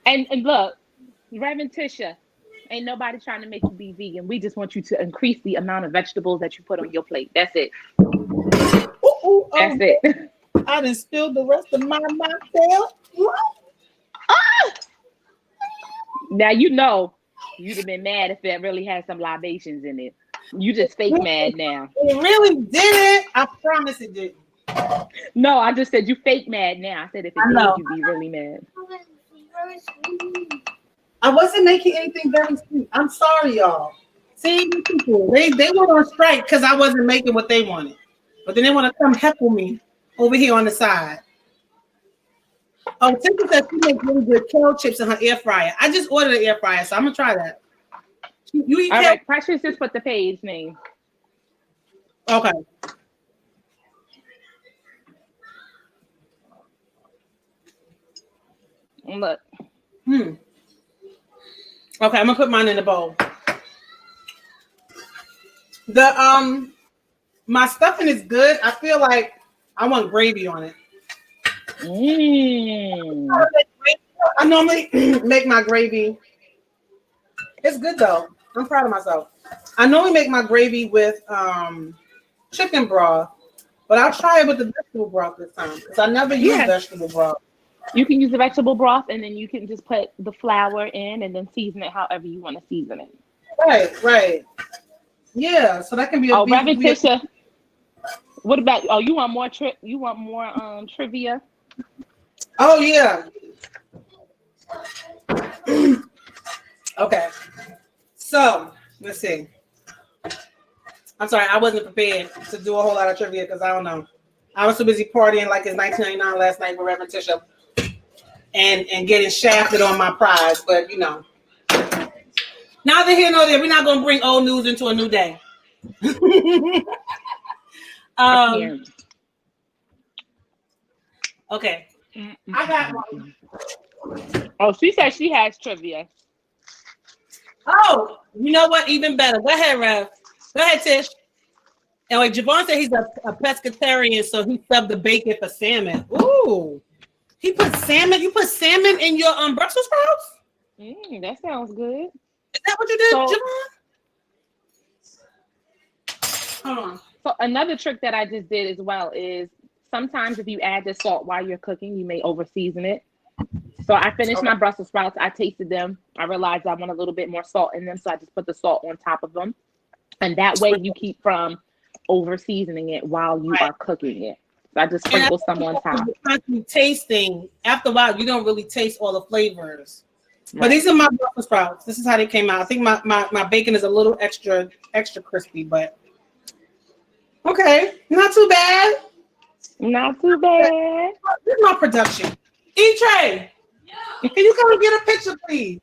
And look, Reverend Tisha, ain't nobody trying to make you be vegan. We just want you to increase the amount of vegetables that you put on your plate. That's it. That's it. I done spilled the rest of my mocktail. Now you'd have been mad if it really had some libations in it. You just fake mad now. It really didn't. I promise it didn't. No, I just said you fake mad now. I said if it I know. did, you'd be really mad. I wasn't making anything very sweet. I'm sorry, y'all. See, these people, they went on strike because I wasn't making what they wanted. But then they want to come heckle me over here on the side. Oh, Tiffany said she makes really good kale chips in her air fryer. I just ordered an air fryer, so I'm going to try that. You eat All kale? right, Precious just put the page name. Okay. Look. Okay, I'm gonna put mine in the bowl. My stuffing is good. I feel like I want gravy on it. I normally make my gravy. It's good though. I'm proud of myself. I normally make my gravy with chicken broth, but I'll try it with the vegetable broth this time because I never use vegetable broth. You can use the vegetable broth, and then you can just put the flour in, and then season it however you want to season it. Right. Yeah, so that can be a Reverend Tisha. What about? Oh, you want more trivia? Oh yeah. Okay. So let's see. I'm sorry, I wasn't prepared to do a whole lot of trivia because I don't know. I was too busy partying like it's 1999 last night with Reverend Tisha and getting shafted on my prize, but you know. Neither here nor there. We're not gonna bring old news into a new day. Okay. I got one. Oh, she said she has trivia. Oh, you know what? Even better. Go ahead, Rev. Go ahead, Tish. And wait, Javon said he's a pescatarian, so he subbed the bacon for salmon. Ooh. He put salmon. You put salmon in your Brussels sprouts? That sounds good. Is that what you did, Javon? Hold on. So another trick that I just did as well is sometimes if you add the salt while you're cooking, you may over season it. So I finished my Brussels sprouts. I tasted them. I realized I want a little bit more salt in them, so I just put the salt on top of them. And that way you keep from over seasoning it while you are cooking it. So I just sprinkle some on top. Tasting, after a while, you don't really taste all the flavors. Right. But these are my Brussels sprouts. This is how they came out. I think my bacon is a little extra crispy, but okay, not too bad. Not too bad. This is my production. E-Trey, can you come and get a picture, please?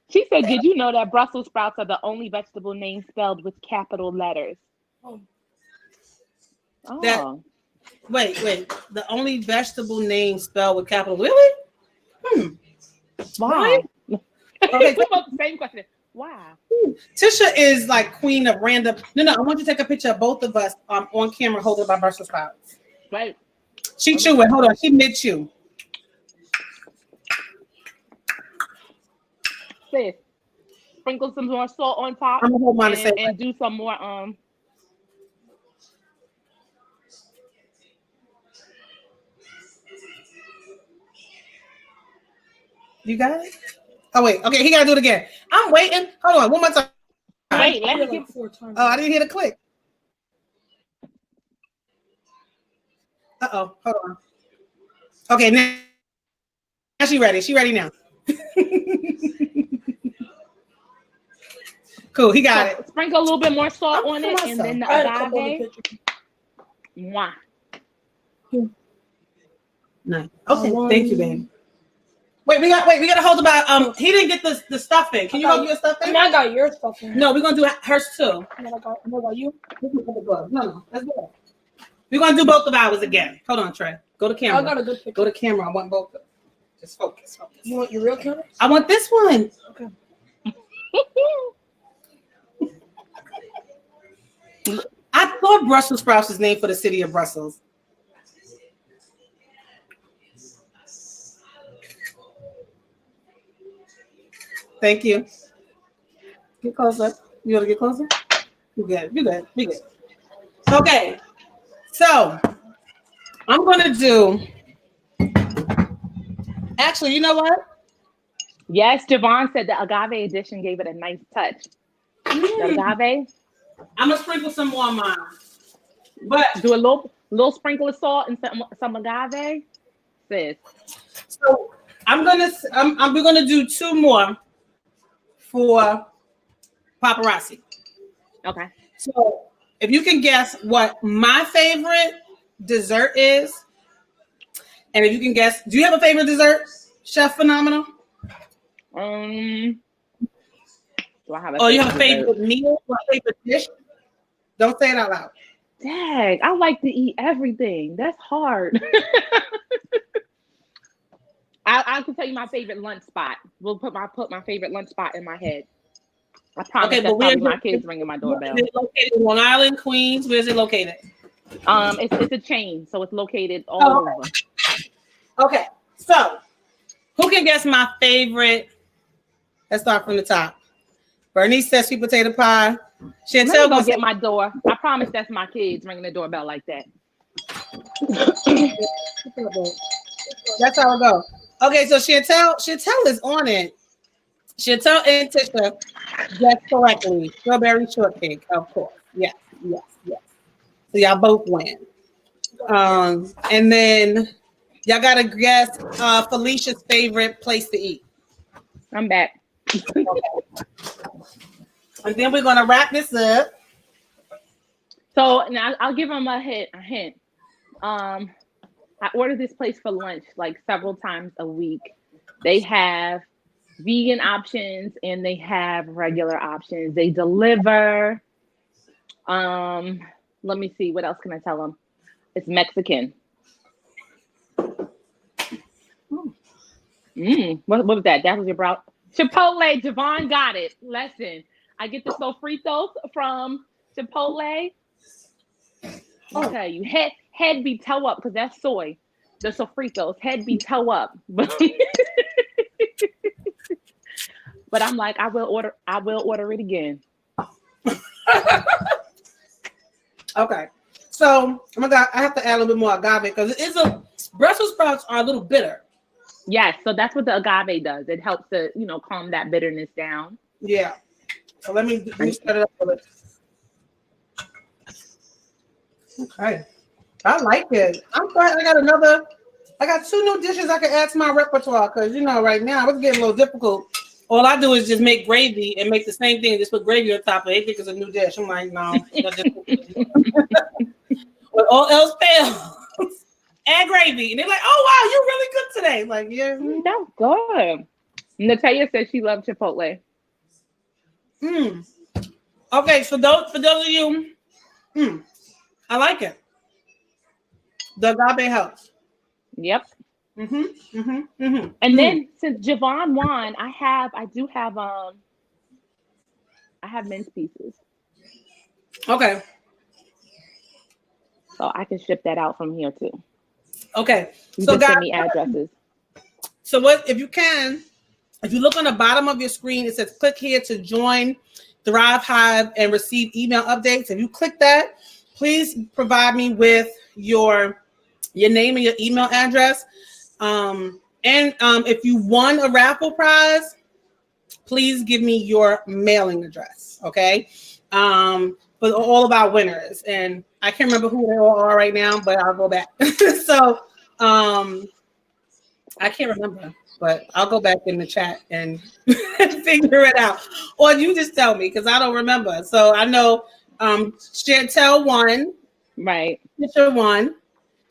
She said, did you know that Brussels sprouts are the only vegetable name spelled with capital letters? Oh. Wait. The only vegetable name spelled with capital. Really? Why? Okay, the same question. Why? Tisha is like queen of random. No, I want you to take a picture of both of us on camera holding my Brussels sprouts. Right. She chewing. Hold on. She mid chew. Sis, sprinkle some more salt on top. I'm gonna hold mine and do some more You got it? Oh wait, okay, he gotta do it again. I'm waiting. Hold on, one more time. Wait, let me get 4 times. Oh, I didn't hear the click. Hold on. Okay, now she's ready. She ready now. Cool, he got it. Sprinkle a little bit more salt on it, and then the agave. Mwah. Nice. Okay, thank you, babe. Wait, we gotta hold about he didn't get the stuffing. Can you hold your stuffing? I mean, I got your stuffing. No, we're gonna do hers too. I got you. No, that's good. We're gonna do both of ours again. Hold on, Trey. Go to camera. I got a good picture. Go to camera. I want both of them. Just focus. You want your real camera? I want this one. Okay. I thought Brussels sprouts is named for the city of Brussels. Thank you. Get closer. You want to get closer? You good. You good. You good. Okay. So I'm gonna do. Actually, you know what? Yes, Javon said the agave edition gave it a nice touch. That agave. I'm gonna sprinkle some more on mine, but Do a little sprinkle of salt and some agave, sis. so we're gonna do 2 more for paparazzi. Okay. So if you can guess what my favorite dessert is, and if you can guess, do you have a favorite dessert, Chef Phenomenal? Do I have a Oh, you have a dessert? favorite meal or a favorite dish? Don't say it out loud. Dang, I like to eat everything. That's hard. I can tell you my favorite lunch spot. We'll put my favorite lunch spot in my head. I promise that's probably my kids ringing my doorbell. Is it located in Long Island, Queens? Where is it located? It's a chain, so it's located all over. Okay, so who can guess my favorite? Let's start from the top. Bernice says sweet potato pie. Let me go get my door. I promise that's my kids ringing the doorbell like that. That's how it goes. Okay, so Chantel is on it. Chantel and Tisha guessed correctly. Strawberry shortcake, of course. Yes. So y'all both win. And then y'all gotta guess Philesha's favorite place to eat. I'm back. Okay. And then we're gonna wrap this up. So now I'll give them a hint. I order this place for lunch like several times a week. They have vegan options and they have regular options. They deliver. Let me see. What else can I tell them? It's Mexican. What was that? That was your brow. Chipotle. Javon got it. Listen, I get the sofritos from Chipotle. I'll tell you, head be toe up because that's soy. The sofritos, head be toe up. But I'm like, I will order it again. Okay. So I have to add a little bit more agave because Brussels sprouts are a little bitter. Yes, so that's what the agave does. It helps to, calm that bitterness down. Yeah. So let me set it up a little. Okay. I like it. I'm glad I got 2 new dishes I can add to my repertoire because right now it's getting a little difficult. All I do is just make gravy and make the same thing, just put gravy on top of it. They think it's a new dish. I'm like, no. When all else fails, add gravy. And they're like, oh wow, you're really good today. Like, yeah. That's good. Natalia said she loved Chipotle. Okay, for those of you, I like it. The agave helps. Yep. And then since Javon won, I do have mince pieces. Okay. So I can ship that out from here too. Okay. You So can guys, send me addresses. So if you look on the bottom of your screen, it says click here to join Thrive Hive and receive email updates. If you click that, please provide me with your name and your email address. And if you won a raffle prize, please give me your mailing address. Okay. For all of our winners. And I can't remember who they all are right now, but I'll go back. So I can't remember, but I'll go back in the chat and figure it out. Or you just tell me because I don't remember. So I know Chantel won. Right. Tisha won.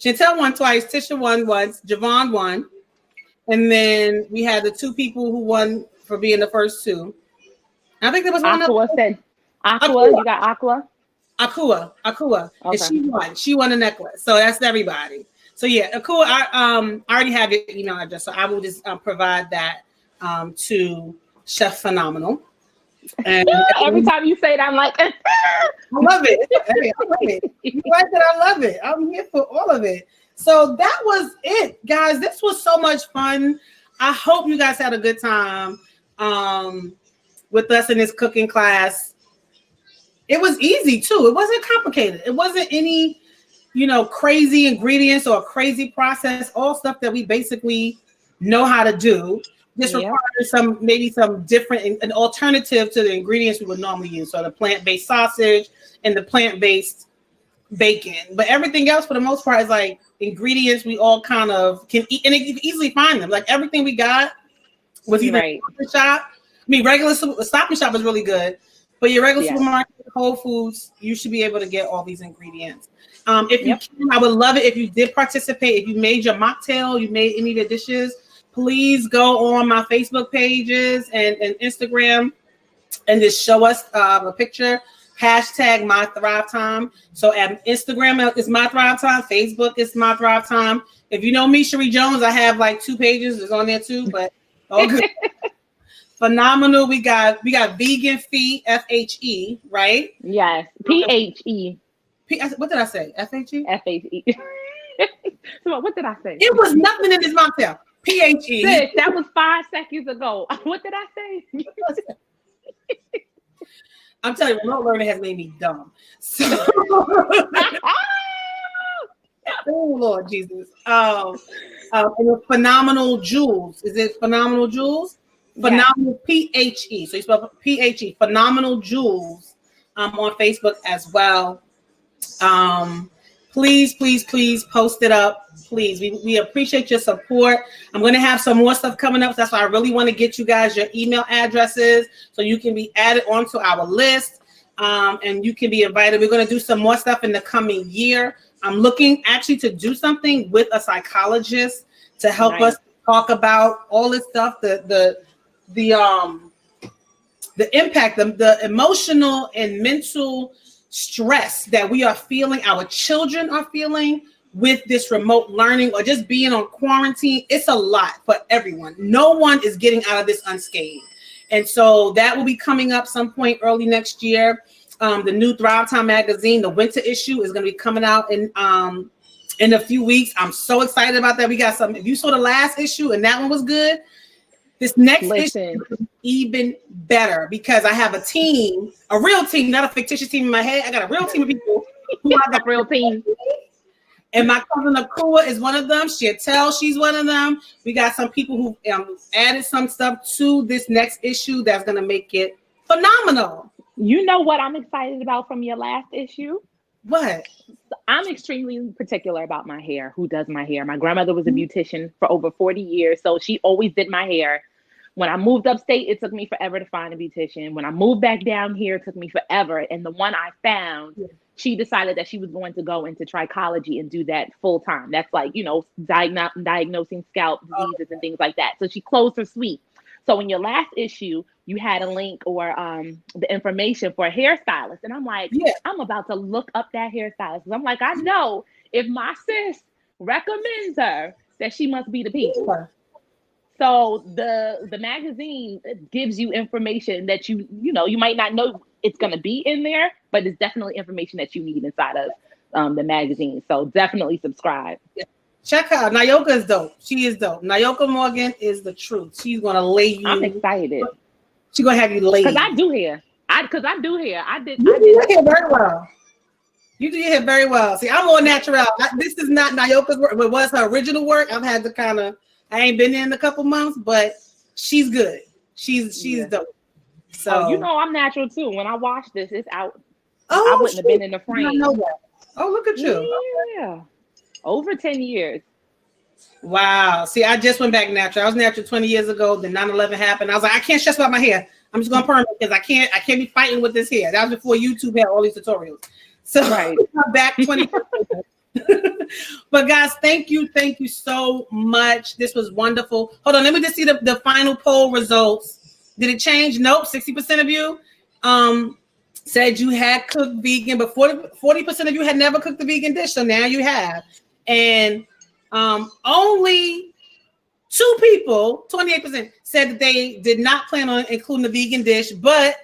Chantel won twice. Tisha won once. Javon won. And then we had the 2 people who won for being the first 2. I think there was one Aqua said, Aqua, you got Aqua? Akua. Okay. And she won. She won a necklace. So that's everybody. So yeah, Akua, I already have your email address. So I will just provide that to Chef Phenomenal. And every time you say it, I'm like, I love it. Hey, I love it. You like it? I love it. I'm here for all of it. So that was it, guys. This was so much fun. I hope you guys had a good time with us in this cooking class. It was easy too. It wasn't complicated. It wasn't any, crazy ingredients or crazy process. All stuff that we basically know how to do. Just requires maybe some different, an alternative to the ingredients we would normally use. So the plant-based sausage and the plant-based bacon. But everything else, for the most part, is like ingredients we all kind of can eat, and you can easily find them. Like everything we got was either Stop and Shop. I mean, regular Stop and Shop is really good, but your regular supermarket, Whole Foods, you should be able to get all these ingredients. If you can, I would love it if you did participate. If you made your mocktail, you made any of the dishes, please go on my Facebook pages and Instagram and just show us a picture. Hashtag My Thrive Time. So at Instagram is My Thrive Time. Facebook is My Thrive Time. If you know me, Sheree Jones, I have like 2 pages. It's on there too, but all good. Phenomenal. We got vegan feet, FHE, right? Yes. PHE. What did I say? FHE? FHE. So what did I say? It was nothing in this mocktail. PHE. Sis, that was 5 seconds ago. What did I say? I'm telling you, remote learning has made me dumb. So, oh Lord Jesus. And Phenomenal Jewels. Is it Phenomenal Jewels? Phenomenal PHE. So you spell PHE. Phenomenal Jewels on Facebook as well. Please post it up. Please. We appreciate your support. I'm going to have some more stuff coming up. So that's why I really want to get you guys your email addresses so you can be added onto our list, and you can be invited. We're going to do some more stuff in the coming year. I'm looking actually to do something with a psychologist to help us talk about all this stuff, the impact, the emotional and mental stress that we are feeling, our children are feeling with this remote learning or just being on quarantine. It's a lot for everyone. No one is getting out of this unscathed. And so that will be coming up some point early next year. The new Thrive Time magazine, the winter issue, is going to be coming out in a few weeks. I'm so excited about that. We got some. If you saw the last issue and that one was good, this next issue is even better because I have a team, a real team, not a fictitious team in my head. I got a real team of people who I got real team. And my cousin Akua is one of them. Chantel, she's one of them. We got some people who added some stuff to this next issue that's going to make it phenomenal. You know what I'm excited about from your last issue? What? I'm extremely particular about my hair. Who does my hair? My grandmother was a beautician for over 40 years, so she always did my hair. When I moved upstate, it took me forever to find a beautician. When I moved back down here, it took me forever. And the one I found, she decided that she was going to go into trichology and do that full time. That's like, diagnosing scalp diseases and things like that. So she closed her suite. So in your last issue, you had a link or the information for a hairstylist. And I'm like, I'm about to look up that hairstylist. I'm like, I know if my sis recommends her, that she must be the piece. So the magazine gives you information that you might not know it's going to be in there, but it's definitely information that you need inside of the magazine. So definitely subscribe. Check her out. Nayoka is dope. She is dope. Nayoka Morgan is the truth. She's going to lay you. I'm excited. She's going to have you laid. Because I do hair. I do hair. I did hair very well. You do your hair very well. See, I'm more natural. This is not Nayoka's work. It was her original work. I've had to I ain't been in a couple months, but she's good. She's dope. So I'm natural too. When I watch this, it's out. Oh, I wouldn't have been in the frame. I know that. Oh, look at you. Yeah. Over 10 years. Wow. See, I just went back natural. I was natural 20 years ago. Then 9/11 happened. I was like, I can't stress about my hair. I'm just going to perm it because I can't be fighting with this hair. That was before YouTube had all these tutorials. So I'm back 20. But guys, thank you so much. This was wonderful. Hold on, let me just see the final poll results. Did it change? Nope. 60% of you said you had cooked vegan, but 40% of you had never cooked a vegan dish. So now you have. And only 2 people, 28%, said that they did not plan on including the vegan dish, but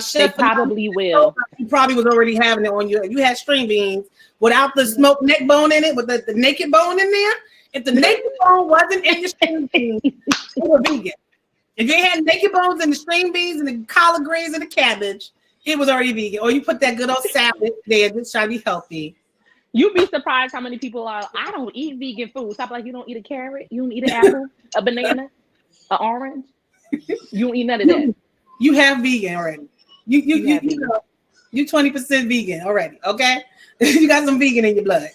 Chef they probably will. You probably was already having it on you had string beans without the smoked neck bone in it, with the naked bone in there. If the naked bone wasn't in your string beans, you were vegan. If you had naked bones in the string beans and the collard greens and the cabbage, it was already vegan. Or you put that good old salad there just try to be healthy. You'd be surprised how many people are, I don't eat vegan food. Stop, like, you don't eat a carrot, you don't eat an apple, a banana. An orange? You don't eat none of that. You have vegan already. You You know, you 20% vegan already. Okay, you got some vegan in your blood.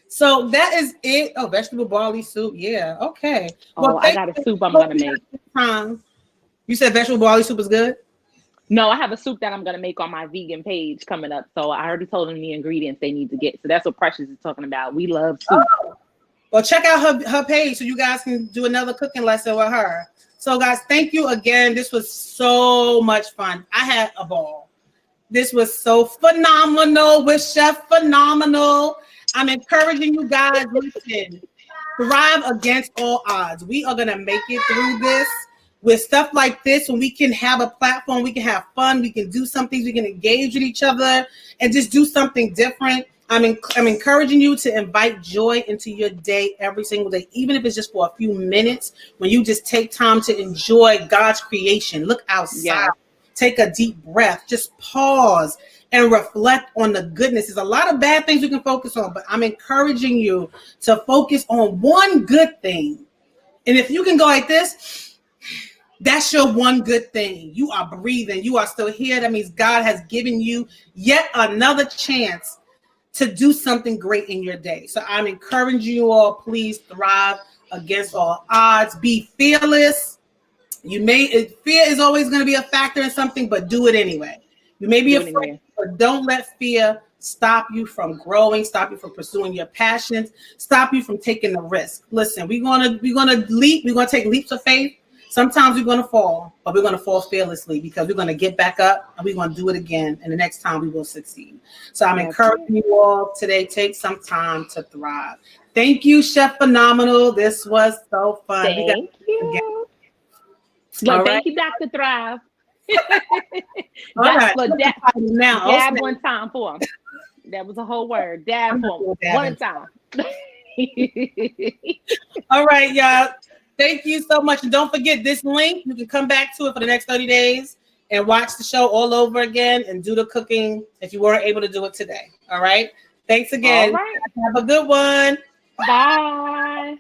So that is it. Oh, vegetable barley soup. Yeah. Okay. Oh, I got a soup I'm gonna make. You said vegetable barley soup is good. No, I have a soup that I'm gonna make on my vegan page coming up. So I already told them the ingredients they need to get. So that's what Precious is talking about. We love soup. Oh. Well, check out her page so you guys can do another cooking lesson with her. So, guys, thank you again. This was so much fun. I had a ball. This was so phenomenal with Chef Phenomenal. I'm encouraging you guys, listen, thrive against all odds. We are going to make it through this with stuff like this. When we can have a platform, we can have fun, we can do some things, we can engage with each other and just do something different. I'm encouraging you to invite joy into your day every single day, even if it's just for a few minutes, when you just take time to enjoy God's creation. Look outside, Yes. Take a deep breath, just pause and reflect on the goodness. There's a lot of bad things you can focus on, but I'm encouraging you to focus on one good thing. And if you can go like this, that's your one good thing. You are breathing. You are still here. That means God has given you yet another chance to do something great in your day. So I'm encouraging you all, please thrive against all odds. Be fearless. Fear is always going to be a factor in something, but do it anyway. You may be afraid, but don't let fear stop you from growing, stop you from pursuing your passions, stop you from taking the risk. Listen, we're gonna take leaps of faith. Sometimes we're going to fall, but we're going to fall fearlessly because we're going to get back up and we're going to do it again. And the next time we will succeed. So I'm encouraging you all today, take some time to thrive. Thank you, Chef Phenomenal. This was so fun. Thank you. Look, thank you, Dr. Thrive. All right. Dab one time for him. That was a whole word. Dab for him. One time. All right, y'all. Thank you so much. And don't forget this link. You can come back to it for the next 30 days and watch the show all over again and do the cooking if you weren't able to do it today. All right. Thanks again. All right. Have a good one. Bye.